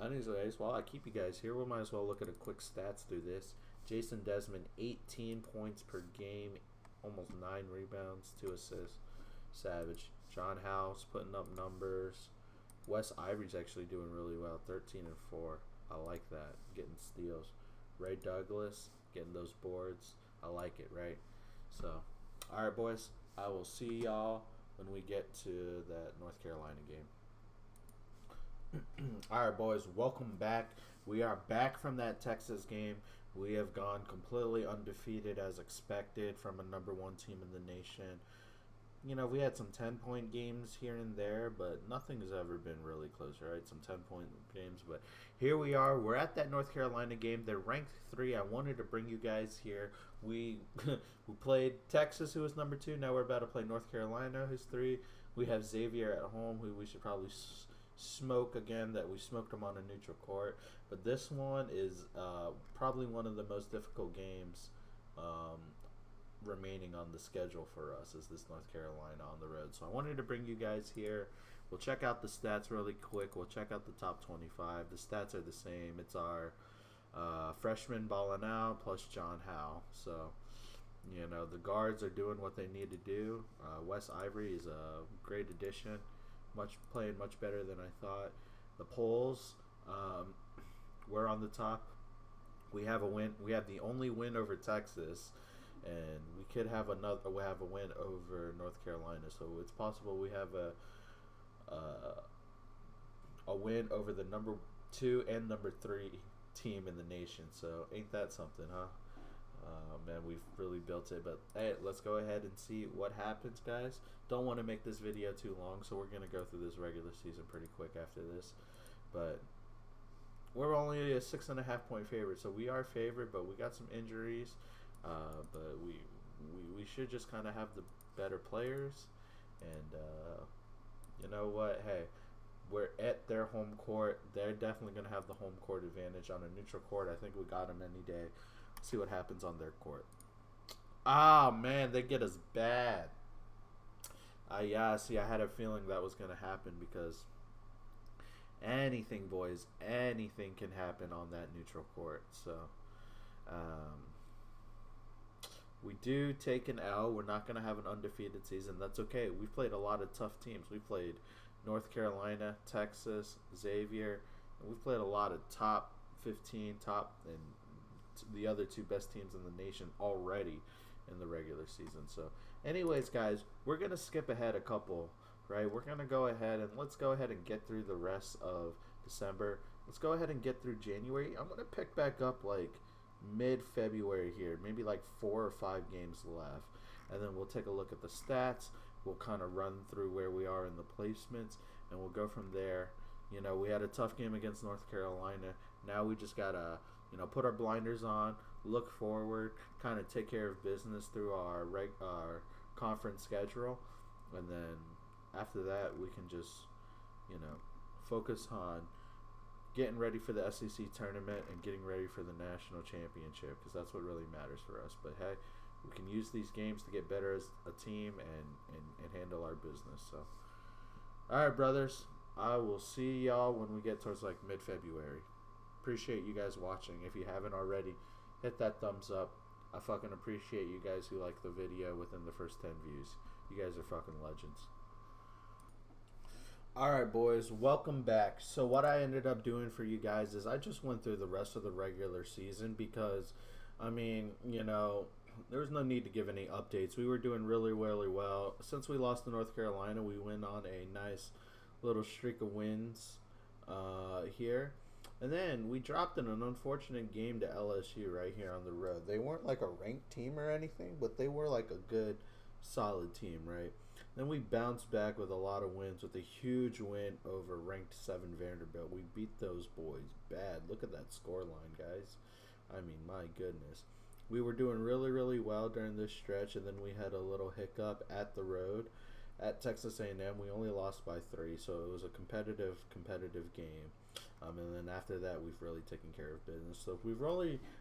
anyways, while I keep you guys here, we might as well look at a quick stats through this. Jason Desmond, 18 points per game, almost 9 rebounds, 2 assists. Savage. John House putting up numbers. Wes Ivory's actually doing really well, 13 and 4. I like that, getting steals. Ray Douglas getting those boards. I like it, right? So, all right, boys. I will see y'all when we get to that North Carolina game. All right, boys. Welcome back. We are back from that Texas game. We have gone completely undefeated as expected from a number 1 team in the nation. You know, we had some 10-point games here and there, but nothing has ever been really close, right? Some 10-point games, but here we are. We're at that North Carolina game. They're ranked 3. I wanted to bring you guys here. We we played Texas, who was number 2. Now we're about to play North Carolina, who's 3. We have Xavier at home, who we should probably smoke again. That we smoked them on a neutral court. But this one is probably one of the most difficult games remaining on the schedule for us, is this North Carolina on the road. So I wanted to bring you guys here. We'll check out the stats really quick. We'll check out the top 25. The stats are the same. It's our freshman balling out plus John Howe. So, you know, the guards are doing what they need to do. Wes Ivory is a great addition. Playing much better than I thought. The polls, we're on the top. We have a win. We have the only win over Texas, and we could have We have a win over North Carolina. So it's possible we have a win over the number 2 and number 3 team in the nation. So ain't that something, huh? Man, we've really built it. But hey, let's go ahead and see what happens, guys. Don't want to make this video too long, so we're gonna go through this regular season pretty quick after this. But we're only a 6.5 point favorite, so we are favored, but we got some injuries. But we should just kind of have the better players, and you know what? Hey, we're at their home court. They're definitely gonna have the home court advantage. On a neutral court, I think we got them any day. See what happens on their court. Ah, man, they get us bad. Yeah, see, I had a feeling that was gonna happen because anything, boys, anything can happen on that neutral court. So, we do take an L. We're not going to have an undefeated season. That's okay. We've played a lot of tough teams. We played North Carolina, Texas, Xavier. And we've played a lot of top 15, and the other 2 best teams in the nation already in the regular season. So, anyways, guys, we're going to skip ahead a couple, right? We're going to go ahead and let's go ahead and get through the rest of December. Let's go ahead and get through January. I'm going to pick back up like mid-February here, maybe like 4 or 5 games left, and then we'll take a look at the stats. We'll kind of run through where we are in the placements, and we'll go from there. You know, we had a tough game against North Carolina. Now we just gotta, you know, put our blinders on, look forward, kind of take care of business through our conference schedule, and then after that we can just, you know, focus on getting ready for the SEC tournament and getting ready for the national championship, because that's what really matters for us. But hey, we can use these games to get better as a team and handle our business. So, all right, brothers, I will see y'all when we get towards like mid-February. Appreciate you guys watching. If you haven't already, hit that thumbs up. I fucking appreciate you guys who like the video within the first 10 views. You guys are fucking legends. Alright, boys, welcome back. So what I ended up doing for you guys is I just went through the rest of the regular season because, I mean, you know, there was no need to give any updates. We were doing really, really well. Since we lost to North Carolina, we went on a nice little streak of wins here. And then we dropped in an unfortunate game to LSU right here on the road. They weren't like a ranked team or anything, but they were like a good, solid team, right? Then we bounced back with a lot of wins, with a huge win over ranked 7 Vanderbilt. We beat those boys bad. Look at that score line, guys. I mean, my goodness. We were doing really, really well during this stretch, and then we had a little hiccup at the road at Texas A&M. We only lost by 3, so it was a competitive game. And then after that, we've really taken care of business. So we've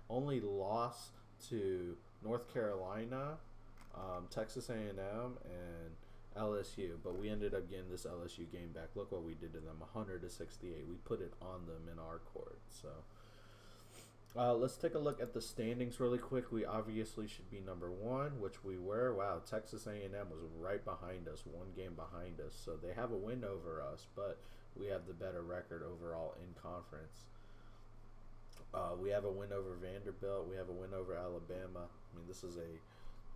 only lost to North Carolina Texas A&M and LSU, but we ended up getting this LSU game back. Look what we did to them, 100-68. We put it on them in our court. So let's take a look at the standings really quick. We obviously should be number one, which we were. Wow, Texas A&M was right behind us, one game behind us. So they have a win over us, but we have the better record overall in conference. We have a win over Vanderbilt. We have a win over Alabama. I mean, this is a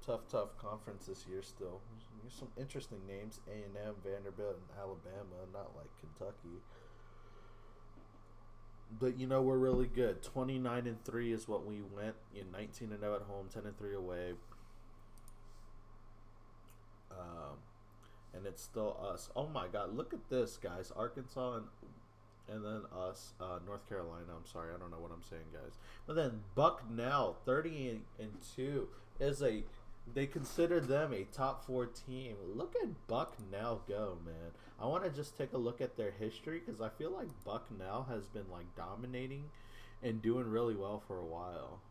tough conference this year still. There's some interesting names, A&M, Vanderbilt, and Alabama, not like Kentucky. But, you know, we're really good. 29-3 is what we went. 19-0 at home, 10-3 away. And it's still us. Oh, my God. Look at this, guys. Arkansas and then us. North Carolina. I'm sorry. I don't know what I'm saying, guys. But then Bucknell, 30-2, is a... They consider them a top 4 team. Look at Bucknell go, man. I want to just take a look at their history because I feel like Bucknell has been like dominating and doing really well for a while.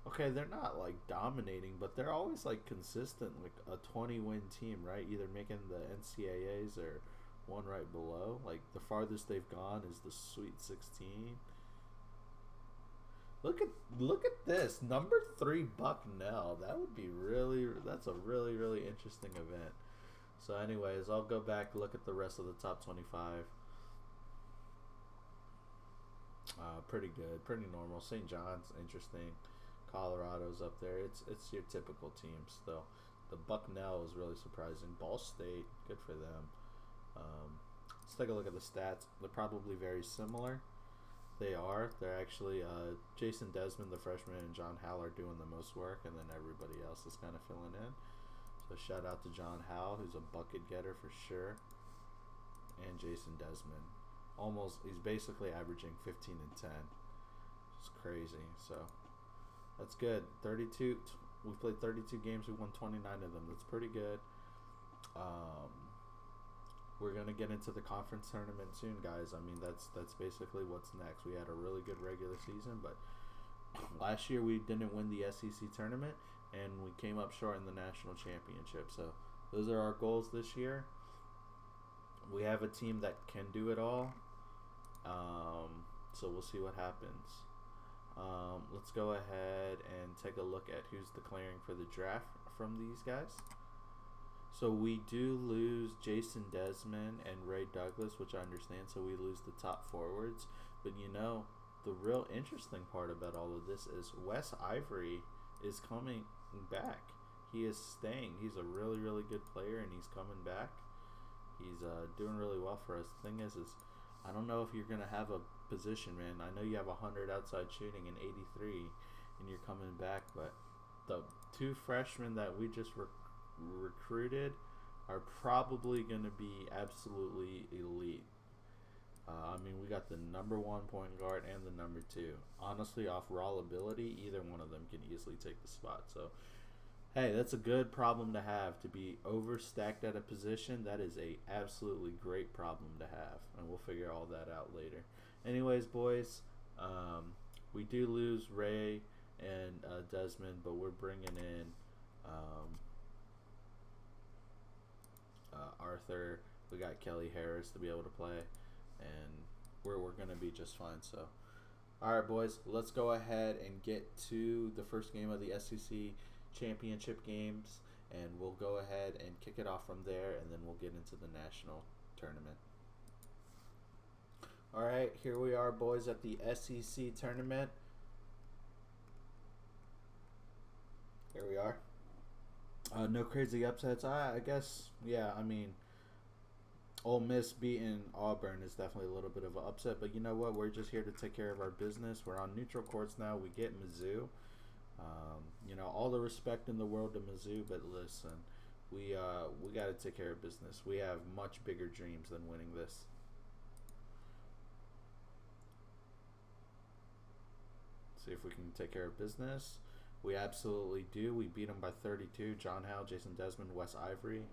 Okay, they're not like dominating, but they're always like consistent, like a 20-win team, right? Either making the NCAAs or one right below. Like the farthest they've gone is the Sweet 16. Look at this. Number 3 Bucknell. That's a really interesting event. So anyways, I'll go back, look at the rest of the top 25. Pretty good, pretty normal. St. John's, interesting. Colorado's up there. It's your typical teams though. The Bucknell is really surprising. Ball State, good for them. Let's take a look at the stats. They're probably very similar. They are. They're actually Jason Desmond, the freshman, and John Howell are doing the most work, and then everybody else is kind of filling in. So shout out to John Howell, who's a bucket getter for sure, and Jason Desmond. He's basically averaging 15 and 10. It's crazy. So that's good. 32. We played 32 games. We won 29 of them. That's pretty good. We're gonna get into the conference tournament soon, guys. I mean, that's basically what's next. We had a really good regular season, but last year we didn't win the SEC tournament, and we came up short in the national championship. So those are our goals this year. We have a team that can do it all. So we'll see what happens. Let's go ahead and take a look at who's declaring for the draft from these guys. So we do lose Jason Desmond and Ray Douglas, which I understand. So we lose the top forwards. But, you know, the real interesting part about all of this is Wes Ivory is coming back. He is staying. He's a really good player, and he's coming back. He's doing really well for us. The thing is I don't know if you're going to have a position, man. I know you have 100 outside shooting and 83, and you're coming back. But the 2 freshmen that we just recruited are probably going to be absolutely elite. I mean, we got the number 1 point guard and the number 2. Honestly, off raw ability, either one of them can easily take the spot. So, hey, that's a good problem to have. To be overstacked at a position, that is a absolutely great problem to have. And we'll figure all that out later. Anyways, boys, we do lose Ray and Desmond, but we're bringing in Arthur. We got Kelly Harris to be able to play, and we're going to be just fine. So, all right, boys, let's go ahead and get to the first game of the SEC championship games, and we'll go ahead and kick it off from there, and then we'll get into the national tournament. All right, here we are, boys, at the SEC tournament. Here we are. No crazy upsets. I guess, yeah, I mean, Ole Miss beating Auburn is definitely a little bit of an upset, but you know what? We're just here to take care of our business. We're on neutral courts now. We get Mizzou. You know, all the respect in the world to Mizzou, but listen, we got to take care of business. We have much bigger dreams than winning this. See if we can take care of business. We absolutely do. We beat them by 32. John Howell, Jason Desmond, Wes Ivory.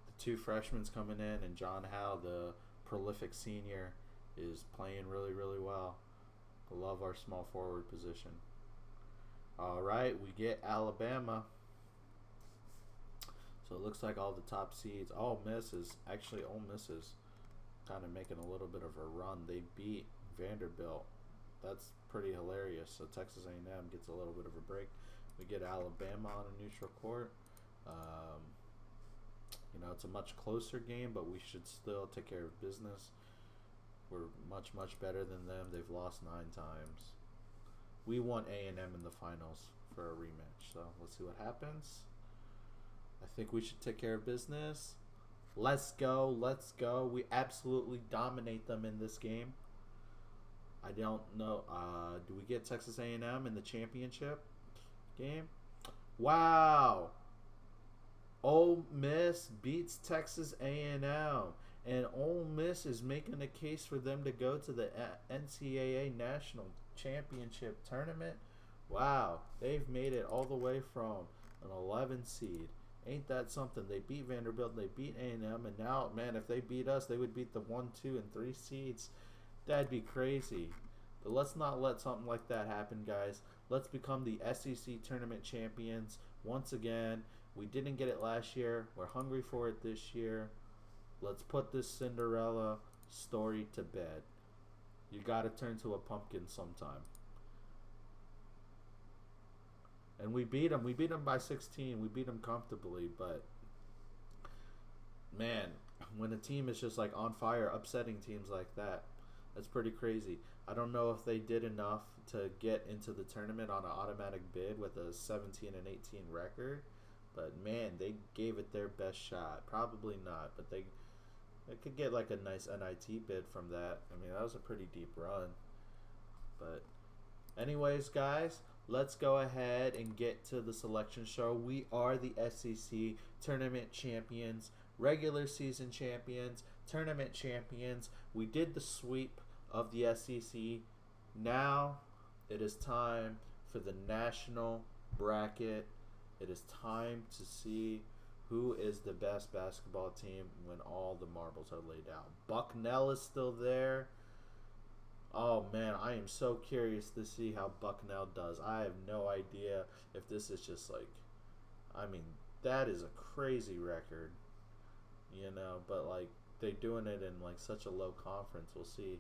The 2 freshmen coming in, and John Howell, the prolific senior, is playing really well. I love our small forward position. All right, we get Alabama. So it looks like all the top seeds. Ole Miss is kind of making a little bit of a run. They beat Vanderbilt. That's pretty hilarious. So Texas A&M gets a little bit of a break. We get Alabama on a neutral court. You know, it's a much closer game, but we should still take care of business. We're much, much better than them. They've lost 9 times. We want A&M in the finals for a rematch. So let's see what happens. I think we should take care of business. Let's go. Let's go. We absolutely dominate them in this game. I don't know. Do we get Texas A&M in the championship game? Wow. Ole Miss beats Texas A&M. And Ole Miss is making a case for them to go to the NCAA National Championship Tournament. Wow. They've made it all the way from an 11 seed. Ain't that something? They beat Vanderbilt, they beat A&M, and now, man, if they beat us, they would beat the 1, 2, and 3 seeds. That'd be crazy. But let's not let something like that happen, guys. Let's become the SEC tournament champions once again. We didn't get it last year. We're hungry for it this year. Let's put this Cinderella story to bed. You got to turn to a pumpkin sometime. And we beat them. We beat them by 16. We beat them comfortably. But, man, when a team is just like on fire, upsetting teams like that, that's pretty crazy. I don't know if they did enough to get into the tournament on an automatic bid with a 17 and 18 record. But, man, they gave it their best shot. Probably not. But they could get like a nice NIT bid from that. I mean, that was a pretty deep run. But, anyways, guys, let's go ahead and get to the selection show. We are the SEC tournament champions, regular season champions, tournament champions. We did the sweep of the SEC. Now it is time for the national bracket. It is time to see who is the best basketball team when all the marbles are laid out. Bucknell is still there. Oh, man, I am so curious to see how Bucknell does. I have no idea if this is just like, I mean, that is a crazy record, you know, but like they're doing it in like such a low conference. We'll see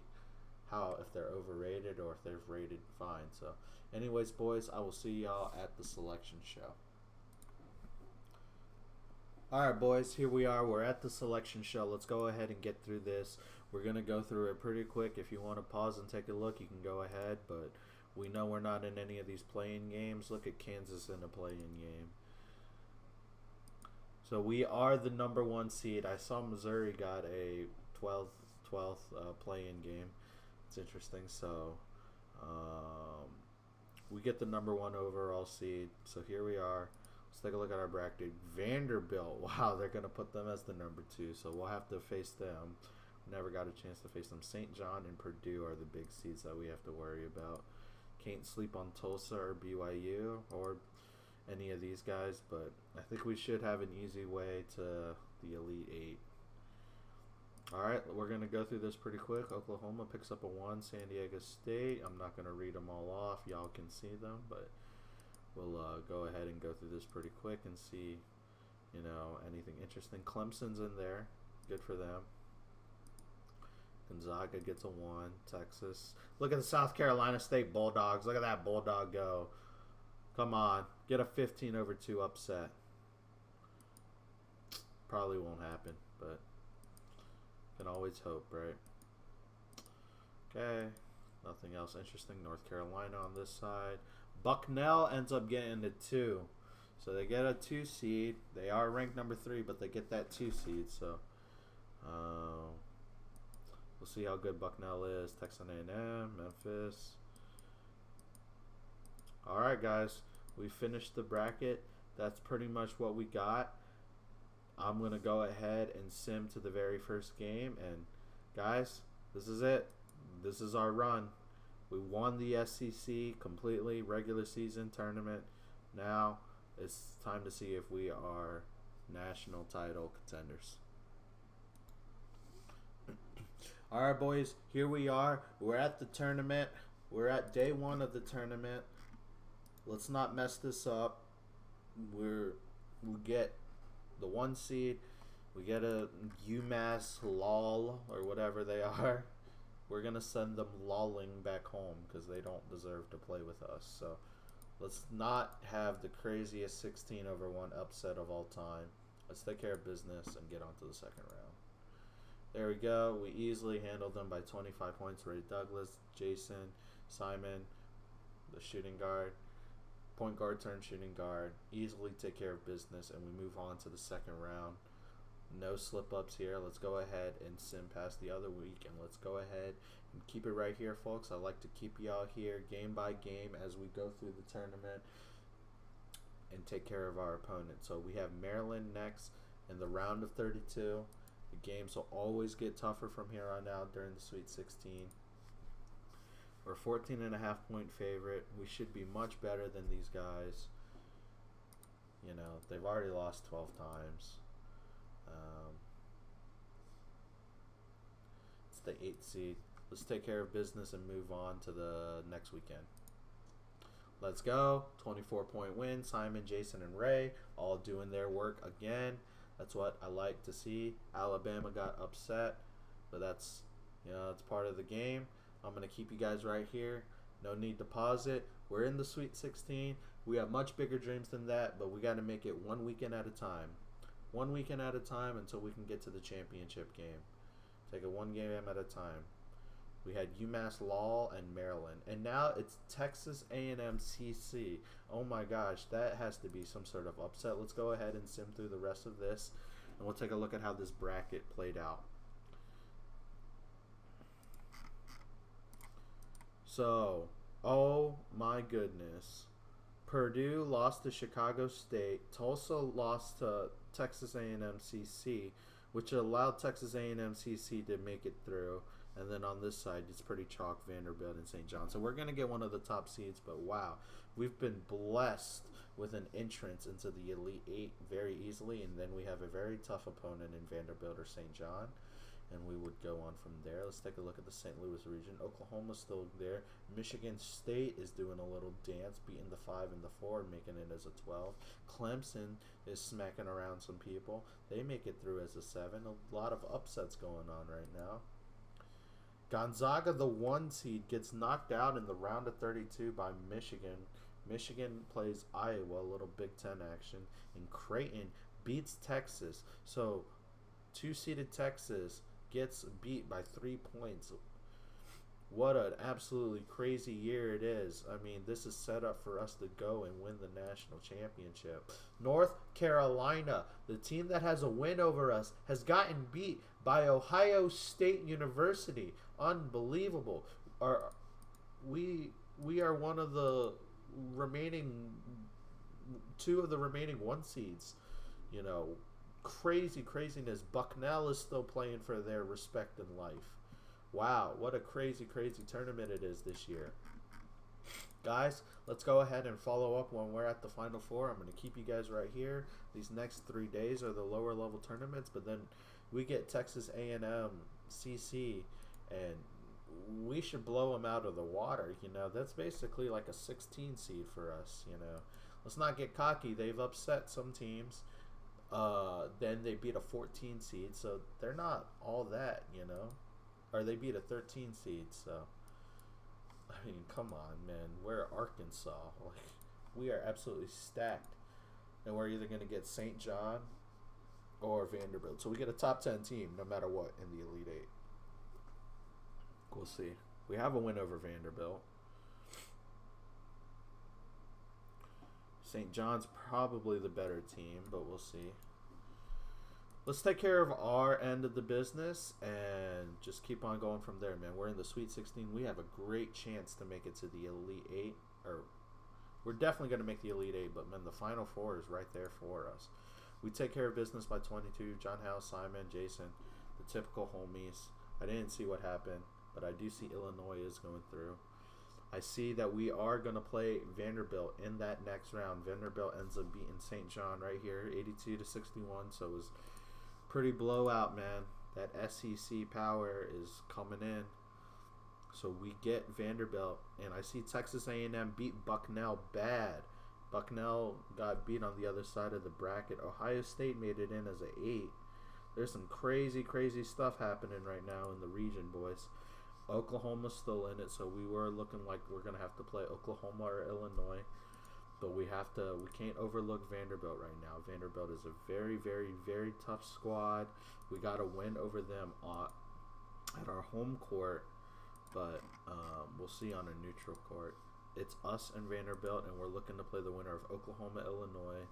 if they're overrated or if they're rated fine. So anyways, boys, I will see y'all at the selection show. Alright, boys, here we are. We're at the selection show. Let's go ahead and get through this. We're going to go through it pretty quick. If you want to pause and take a look, you can go ahead. But we know we're not in any of these playing games. Look at Kansas in a playing game. So we are the number 1 seed. I saw Missouri got a 12th playing game. It's interesting. So we get the number 1 overall seed. So here we are. Let's take a look at our bracket. Vanderbilt. Wow, they're going to put them as the number 2. So we'll have to face them. Never got a chance to face them. St. John and Purdue are the big seeds that we have to worry about. Can't sleep on Tulsa or BYU or any of these guys, but I think we should have an easy way to the Elite 8. Alright, we're going to go through this pretty quick. Oklahoma picks up a 1. San Diego State. I'm not going to read them all off. Y'all can see them, but we'll go ahead and go through this pretty quick and see, you know, anything interesting. Clemson's in there. Good for them. Gonzaga gets a 1. Texas. Look at the South Carolina State Bulldogs. Look at that Bulldog go. Come on. Get a 15-2 upset. Probably won't happen, but can always hope, right? Okay. Nothing else interesting. North Carolina on this side. Bucknell ends up getting a 2. So they get a 2 seed. They are ranked number 3, but they get that 2 seed. So we'll see how good Bucknell is. Texas A&M, Memphis. All right, guys. We finished the bracket. That's pretty much what we got. I'm going to go ahead and sim to the very first game. And, guys, this is it. This is our run. We won the SEC completely, regular season tournament. Now it's time to see if we are national title contenders. All right, boys, here we are. We're at the tournament. We're at day 1 of the tournament. Let's not mess this up. We get the 1 seed. We get a UMass lol or whatever they are. We're gonna send them lolling back home because they don't deserve to play with us. So let's not have the craziest 16/1 upset of all time. Let's take care of business and get on to the second round. There we go. We easily handled them by 25 points. Ray Douglas, Jason, Simon, the shooting guard. Point guard turn shooting guard. Easily take care of business, and we move on to the second round. No slip-ups here. Let's go ahead and sim past the other week, and let's go ahead and keep it right here, folks. I like to keep y'all here game by game as we go through the tournament and take care of our opponent. So we have Maryland next in the round of 32. The games will always get tougher from here on out during the Sweet 16. We're 14.5-point favorite. We should be much better than these guys. You know, they've already lost 12 times. It's the 8th seed. Let's take care of business and move on to the next weekend. Let's go. 24-point win. Simon, Jason, and Ray all doing their work again. That's what I like to see. Alabama got upset, but that's, you know, it's part of the game. I'm going to keep you guys right here. No need to pause it. We're in the Sweet 16. We have much bigger dreams than that, but we got to make it 1 weekend at a time. 1 weekend at a time until we can get to the championship game. Take it 1 game at a time. We had UMass Lowell and Maryland, and now it's Texas A&M CC. Oh my gosh, that has to be some sort of upset. Let's go ahead and sim through the rest of this, and we'll take a look at how this bracket played out. So, oh my goodness. Purdue lost to Chicago State. Tulsa lost to Texas A&M CC, which allowed Texas A&M CC to make it through. And then on this side, it's pretty chalk, Vanderbilt and St. John. So we're going to get one of the top seeds, but wow. We've been blessed with an entrance into the Elite Eight very easily, and then we have a very tough opponent in Vanderbilt or St. John, and we would go on from there. Let's take a look at the St. Louis region. Oklahoma's still there. Michigan State is doing a little dance, beating the 5 and the 4 and making it as a 12. Clemson is smacking around some people. They make it through as a 7. A lot of upsets going on right now. Gonzaga, the 1 seed, gets knocked out in the round of 32 by Michigan. Michigan plays Iowa, a little Big Ten action. And Creighton beats Texas. So 2-seeded Texas gets beat by 3 points. What an absolutely crazy year it is. I mean, this is set up for us to go and win the national championship. North Carolina, the team that has a win over us, has gotten beat by Ohio State University. Unbelievable. We are one of the remaining 2 of the remaining 1 seeds. You know, craziness. Bucknell is still playing for their respect in life. Wow, what a crazy tournament it is this year. Guys, let's go ahead and follow up when we're at the Final Four. I'm going to keep you guys right here. These next 3 days are the lower level tournaments, but then we get Texas A&M, CC, and we should blow them out of the water. You know, that's basically like a 16 seed for us, you know. Let's not get cocky. They've upset some teams. Then they beat a 14 seed, so they're not all that, you know. Or they beat a 13 seed, so I mean, come on, man. We're Arkansas. Like, we are absolutely stacked. And we're either going to get St. John or Vanderbilt. So we get a top 10 team no matter what in the Elite Eight. We'll see. We have a win over Vanderbilt. St. John's probably the better team, but we'll see. Let's take care of our end of the business and just keep on going from there, man. We're in the Sweet 16. We have a great chance to make it to the Elite 8. Or we're definitely going to make the Elite 8, but, man, the Final Four is right there for us. We take care of business by 22. John House, Simon, Jason, the typical homies. I didn't see what happened, but I do see Illinois is going through. I see that we are going to play Vanderbilt in that next round. Vanderbilt ends up beating St. John right here, 82-61, so it was pretty blowout, man. That SEC power is coming in. So we get Vanderbilt, and I see Texas A&M beat Bucknell bad. Bucknell got beat on the other side of the bracket. Ohio State made it in as an 8. There's some crazy, crazy stuff happening right now in the region, boys. Oklahoma's still in it, so we were looking like we're going to have to play Oklahoma or Illinois. But we can't overlook Vanderbilt right now. Vanderbilt is a very, very, very tough squad. We got to win over them at our home court, but we'll see on a neutral court. It's us and Vanderbilt, and we're looking to play the winner of Oklahoma, Illinois.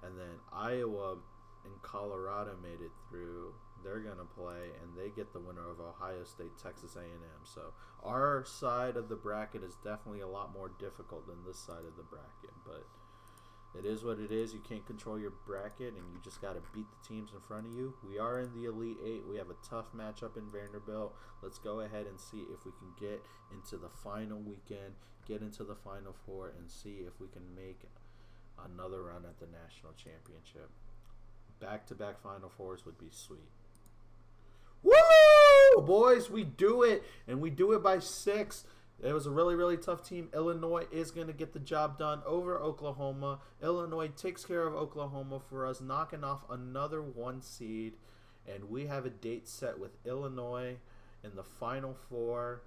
And then Iowa and Colorado made it through. They're going to play, and they get the winner of Ohio State, Texas A&M. So our side of the bracket is definitely a lot more difficult than this side of the bracket. But it is what it is. You can't control your bracket, and you just got to beat the teams in front of you. We are in the Elite 8. We have a tough matchup in Vanderbilt. Let's go ahead and see if we can get into the final weekend, get into the Final Four, and see if we can make another run at the national championship. Back-to-back Final Fours would be sweet. Woo! Boys, we do it, and we do it by 6. It was a really, really tough team. Illinois is going to get the job done over Oklahoma. Illinois takes care of Oklahoma for us, knocking off another 1 seed. And we have a date set with Illinois in the Final Four.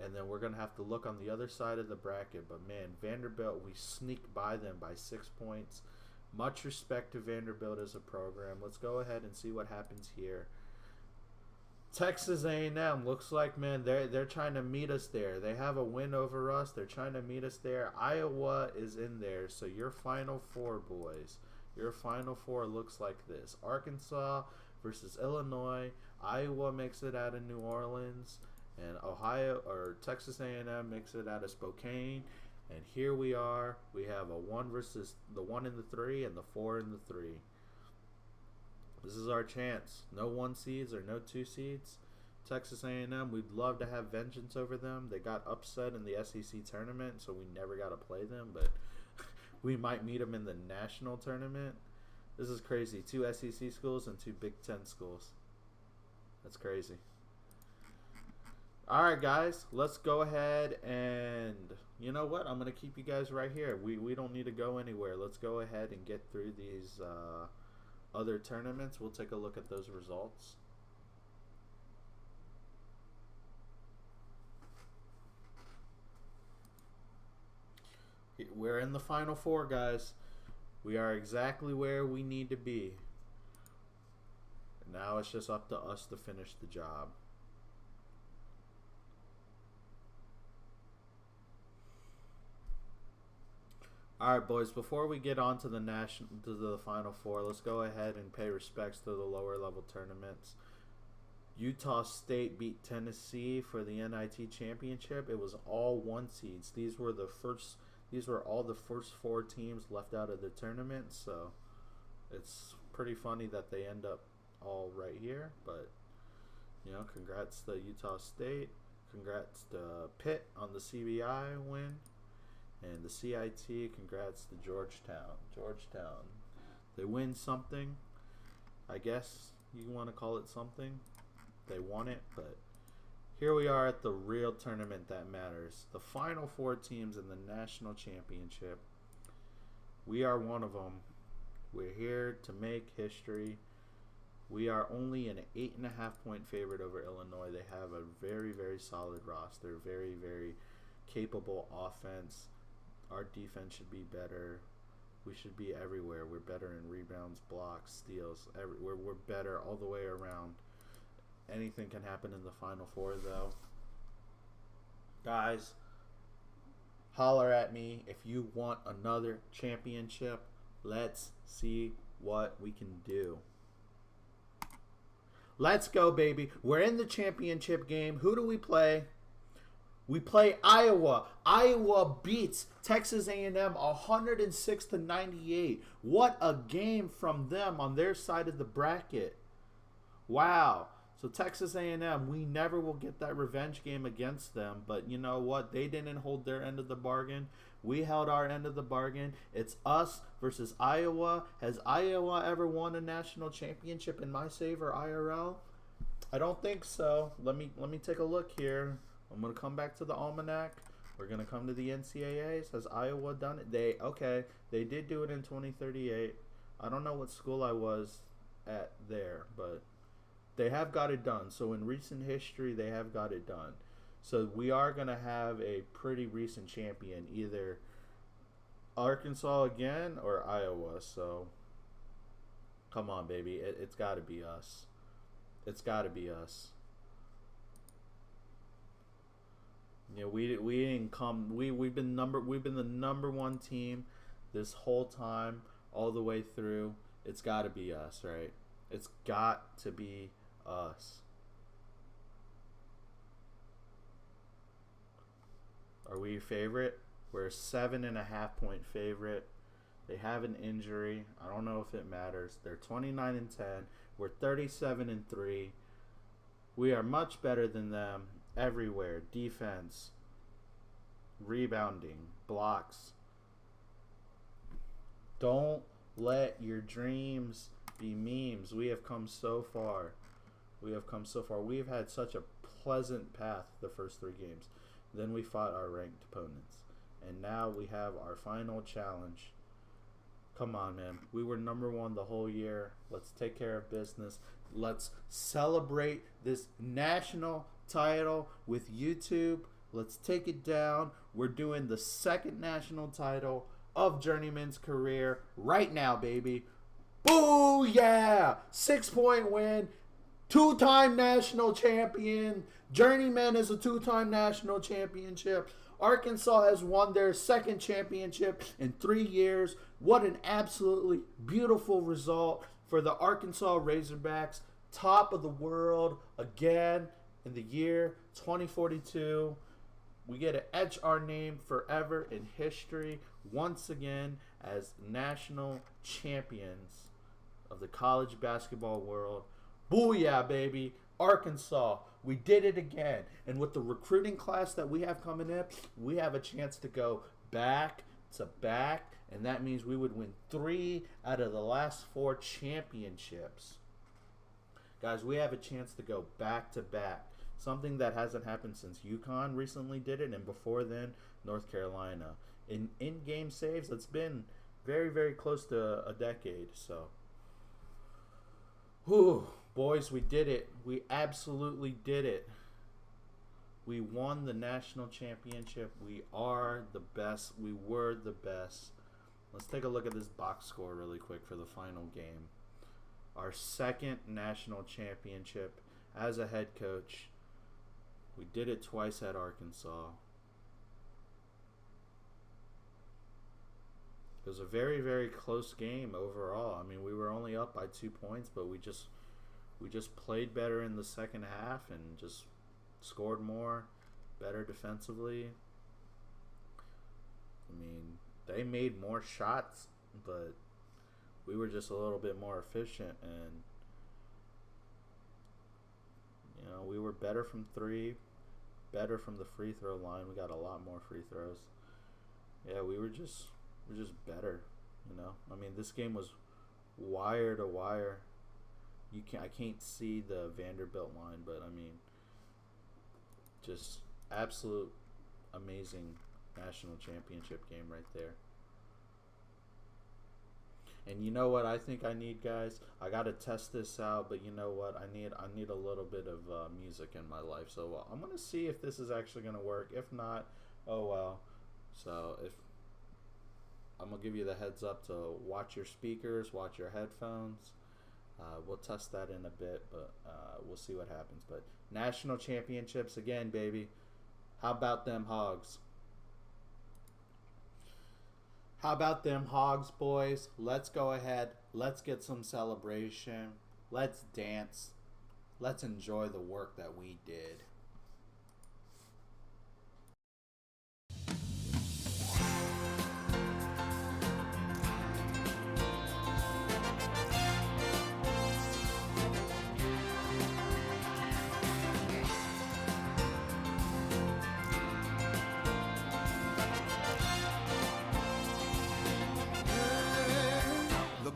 And then we're going to have to look on the other side of the bracket. But, man, Vanderbilt, we sneaked by them by 6 points. Much respect to Vanderbilt as a program. Let's go ahead and see what happens here. Texas A&M looks like, man, they're trying to meet us there. They have a win over us. They're trying to meet us there. Iowa is in there. So your Final Four, boys. Your Final Four looks like this. Arkansas versus Illinois. Iowa makes it out of New Orleans. And Texas A&M makes it out of Spokane. And here we are. We have a 1 versus the 1 and the 3 and the 4 and the 3. This is our chance. No 1 seeds or no 2 seeds. Texas A&M, we'd love to have vengeance over them. They got upset in the SEC tournament, so we never got to play them. But we might meet them in the national tournament. This is crazy. 2 SEC schools and 2 Big Ten schools. That's crazy. All right, guys. Let's go ahead and... You know what? I'm going to keep you guys right here. We don't need to go anywhere. Let's go ahead and get through these... other tournaments. We'll take a look at those results. We're in the Final Four, guys. We are exactly where we need to be. Now it's just up to us to finish the job. All right, boys, before we get on to the Final Four, let's go ahead and pay respects to the lower level tournaments. Utah State beat Tennessee for the NIT championship. It was all 1 seeds. These were all the first 4 teams left out of the tournament, so it's pretty funny that they end up all right here, but congrats to Utah State. Congrats to Pitt on the CBI win. And the CIT, congrats to Georgetown. They win something. I guess you want to call it something. They won it, but here we are at the real tournament that matters. The Final 4 teams in the national championship. We are one of them. We're here to make history. We are only an 8.5 point favorite over Illinois. They have a very, very solid roster. Very, very capable offense. Our defense should be better. We should be everywhere. We're better in rebounds, blocks, steals. We're better all the way around. Anything can happen in the Final Four, though. Guys, holler at me if you want another championship. Let's see what we can do. Let's go, baby. We're in the championship game. Who do we play? We play Iowa. Iowa beats Texas A&M 106-98. What a game from them on their side of the bracket. Wow. So Texas A&M, we never will get that revenge game against them. But you know what? They didn't hold their end of the bargain. We held our end of the bargain. It's us versus Iowa. Has Iowa ever won a national championship in my save or IRL? I don't think so. Let me take a look here. I'm gonna come back to the almanac. We're gonna come to the NCAAs. Has Iowa done it? They did do it in 2038. I don't know what school I was at there, but they have got it done. So in recent history, they have got it done. So we are gonna have a pretty recent champion, either Arkansas again or Iowa. So come on, baby, it's got to be us. It's got to be us. You know, we didn't come. We've been the number one team this whole time, all the way through. It's got to be us, right? It's got to be us. Are we a favorite? We're a 7.5-point favorite. They have an injury. I don't know if it matters. They're 29-10. We're 37-3. We are much better than them everywhere. Defense, rebounding, blocks. Don't let your dreams be memes. We have come so far. We have come so far. We have had such a pleasant path the first 3 games. Then we fought our ranked opponents. And now we have our final challenge. Come on, man. We were number 1 the whole year. Let's take care of business. Let's celebrate this national title with YouTube. Let's take it down. We're doing the 2nd national title of Journeyman's career right now, baby. Booyah! 6-point win. 2-time national champion. Journeyman is a 2-time national championship. Arkansas has won their 2nd championship in 3 years. What an absolutely beautiful result for the Arkansas Razorbacks. Top of the world again in the year 2042. We get to etch our name forever in history once again as national champions of the college basketball world. Booyah, baby. Arkansas, we did it again. And with the recruiting class that we have coming in, we have a chance to go back to back, and that means we would win 3 out of the last 4 championships. Guys, we have a chance to go back to back, something that hasn't happened since UConn recently did it, and before then, North Carolina. In game saves, it's been very, very close to a decade. So, whew. Boys, we did it. We absolutely did it. We won the national championship. We are the best. We were the best. Let's take a look at this box score really quick for the final game. Our 2nd national championship as a head coach. We did it twice at Arkansas. It was a very, very close game overall. I mean, we were only up by 2 points, but we just played better in the second half and just scored more, better defensively. I mean, they made more shots, but we were just a little bit more efficient, and you know, we were better from 3, better from the free throw line. We got a lot more free throws. Yeah, we're just better, you know. I mean, this game was wire to wire. I can't see the Vanderbilt line, but I mean, just absolute amazing national championship game right there. And you know what I think I need, guys? I got to test this out, but you know what? I need a little bit of music in my life. So I'm going to see if this is actually going to work. If not, oh well. So if I'm going to give you the heads up to watch your speakers, watch your headphones. We'll test that in a bit, but we'll see what happens. But national championships again, baby. How about them Hogs? How about them Hogs, boys? Let's go ahead. Let's get some celebration. Let's dance. Let's enjoy the work that we did.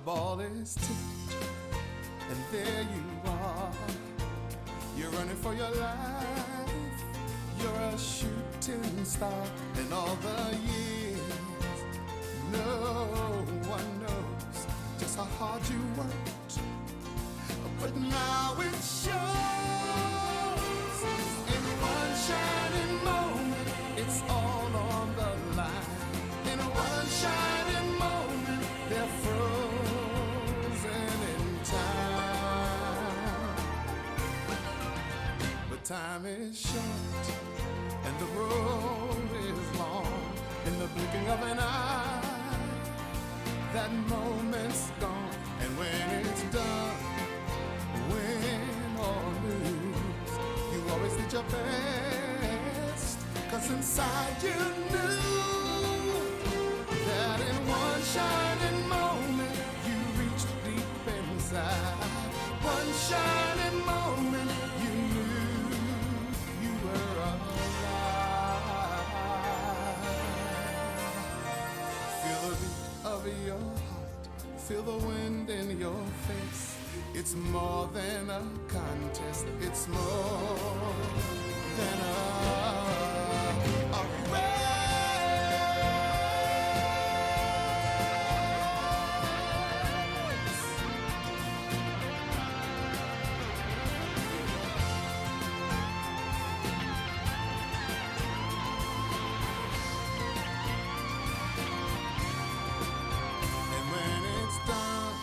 Ball is tipped, and there you are. You're running for your life. You're a shooting star in all the years. No one knows just how hard you worked, but now it shows. In one shining moment, it's all on the line. In one shining moment, they're frozen in time. But time is short and the road is long. In the blinking of an eye, that moment's gone. And when it's done, win or lose, you always did your best. 'Cause inside you knew that in one shining moment you reached deep inside. One shining moment you knew you were alive. Feel the beat of your heart, feel the wind in your face. It's more than a contest, it's more than a race. And when it's done,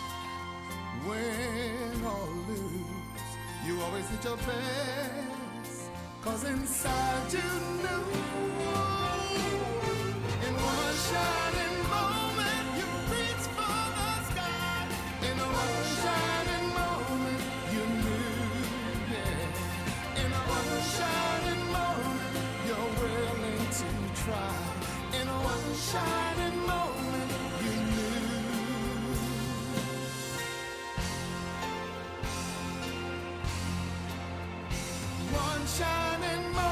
win or lose, you always did your best. 'Cause inside you knew, in one shining moment you reached for the sky. In one shining moment you knew, yeah. In one shining moment you're willing to try. In one shining moment you knew. One shining moment.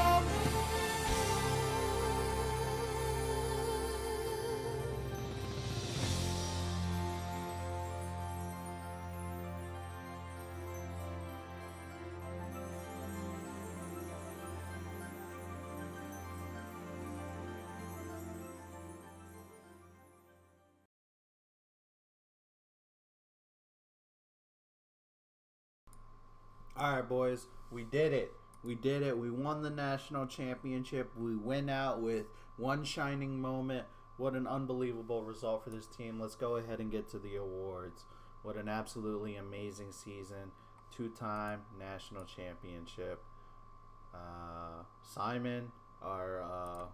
All right, boys, we did it. We did it. We won the national championship. We went out with one shining moment. What an unbelievable result for this team. Let's go ahead and get to the awards. What an absolutely amazing season. Two-time national championship. Simon, our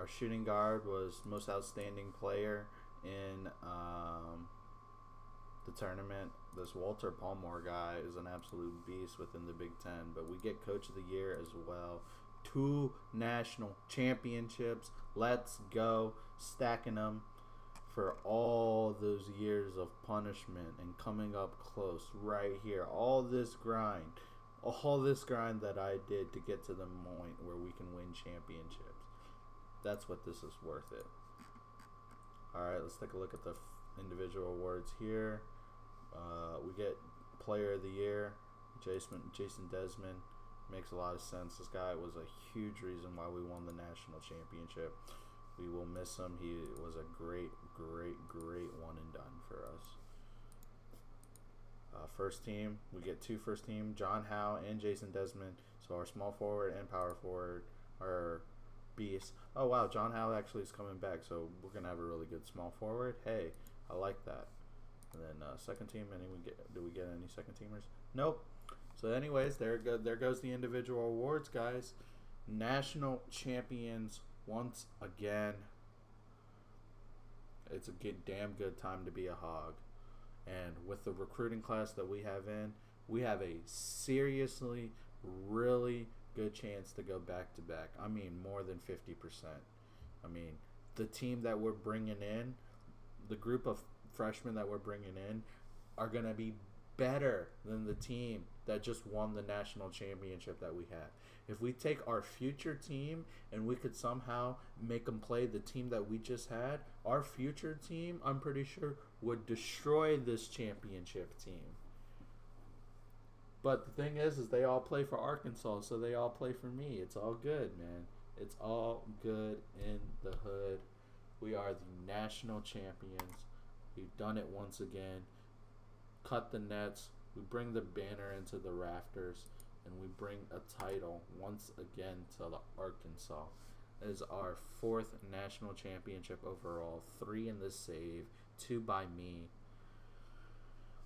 shooting guard, was most outstanding player in the tournament. This Walter Palmore guy is an absolute beast within the Big Ten, but we get Coach of the Year as well. 2 national championships. Let's go. Stacking them for all those years of punishment and coming up close right here. All this grind that I did to get to the point where we can win championships. That's what this is worth it. All right, let's take a look at the individual awards here. We get Player of the Year, Jason Desmond. Makes a lot of sense. This guy was a huge reason why we won the national championship. We will miss him. He was a great one and done for us. First team, we get 2 first team, John Howe and Jason Desmond. So our small forward and power forward are beasts. Oh wow, John Howe actually is coming back, so we're gonna have a really good small forward. Hey, I like that. And then second team, do we get any second teamers? Nope. So anyways, there goes the individual awards, guys. National champions once again. It's a damn good time to be a Hog. And with the recruiting class that we have a seriously, really good chance to go back to back. I mean, more than 50%. I mean, the team that we're bringing in, the group of freshmen that we're bringing in, are going to be better than the team that just won the national championship that we had. If we take our future team and we could somehow make them play the team that we just had, our future team, I'm pretty sure, would destroy this championship team. But the thing is they all play for Arkansas, so they all play for me. It's all good, man. It's all good in the hood. We are the national champions. We've done it once again. Cut the nets. We bring the banner into the rafters, and we bring a title once again to the Arkansas. It is our 4th national championship overall. 3 in the save, 2 by me.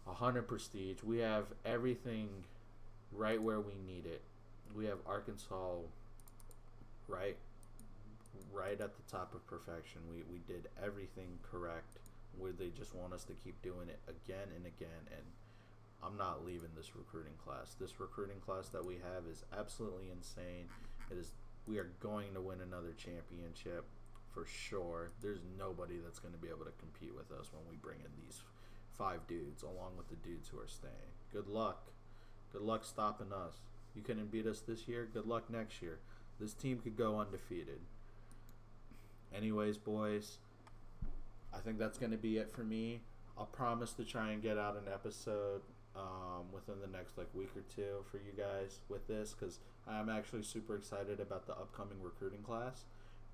100 prestige. We have everything right where we need it. We have Arkansas right at the top of perfection. We did everything correct, where they just want us to keep doing it again and again. And I'm not leaving this recruiting class. This recruiting class that we have is absolutely insane. We are going to win another championship for sure. There's nobody that's going to be able to compete with us when we bring in these 5 dudes along with the dudes who are staying. Good luck. Good luck stopping us. You couldn't beat us this year. Good luck next year. This team could go undefeated. Anyways, boys, I think that's going to be it for me. I'll promise to try and get out an episode within the next week or 2 for you guys with this, because I'm actually super excited about the upcoming recruiting class.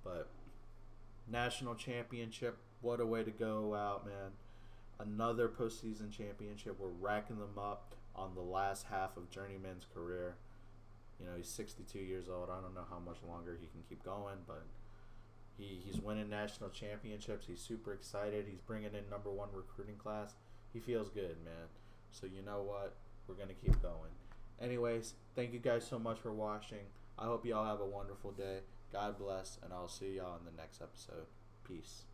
But national championship, what a way to go out, man. Another postseason championship. We're racking them up on the last half of Journeyman's career. He's 62 years old. I don't know how much longer he can keep going, but he's winning national championships. He's super excited. He's bringing in number 1 recruiting class. He feels good, man. So you know what? We're going to keep going. Anyways, thank you guys so much for watching. I hope y'all have a wonderful day. God bless, and I'll see y'all in the next episode. Peace.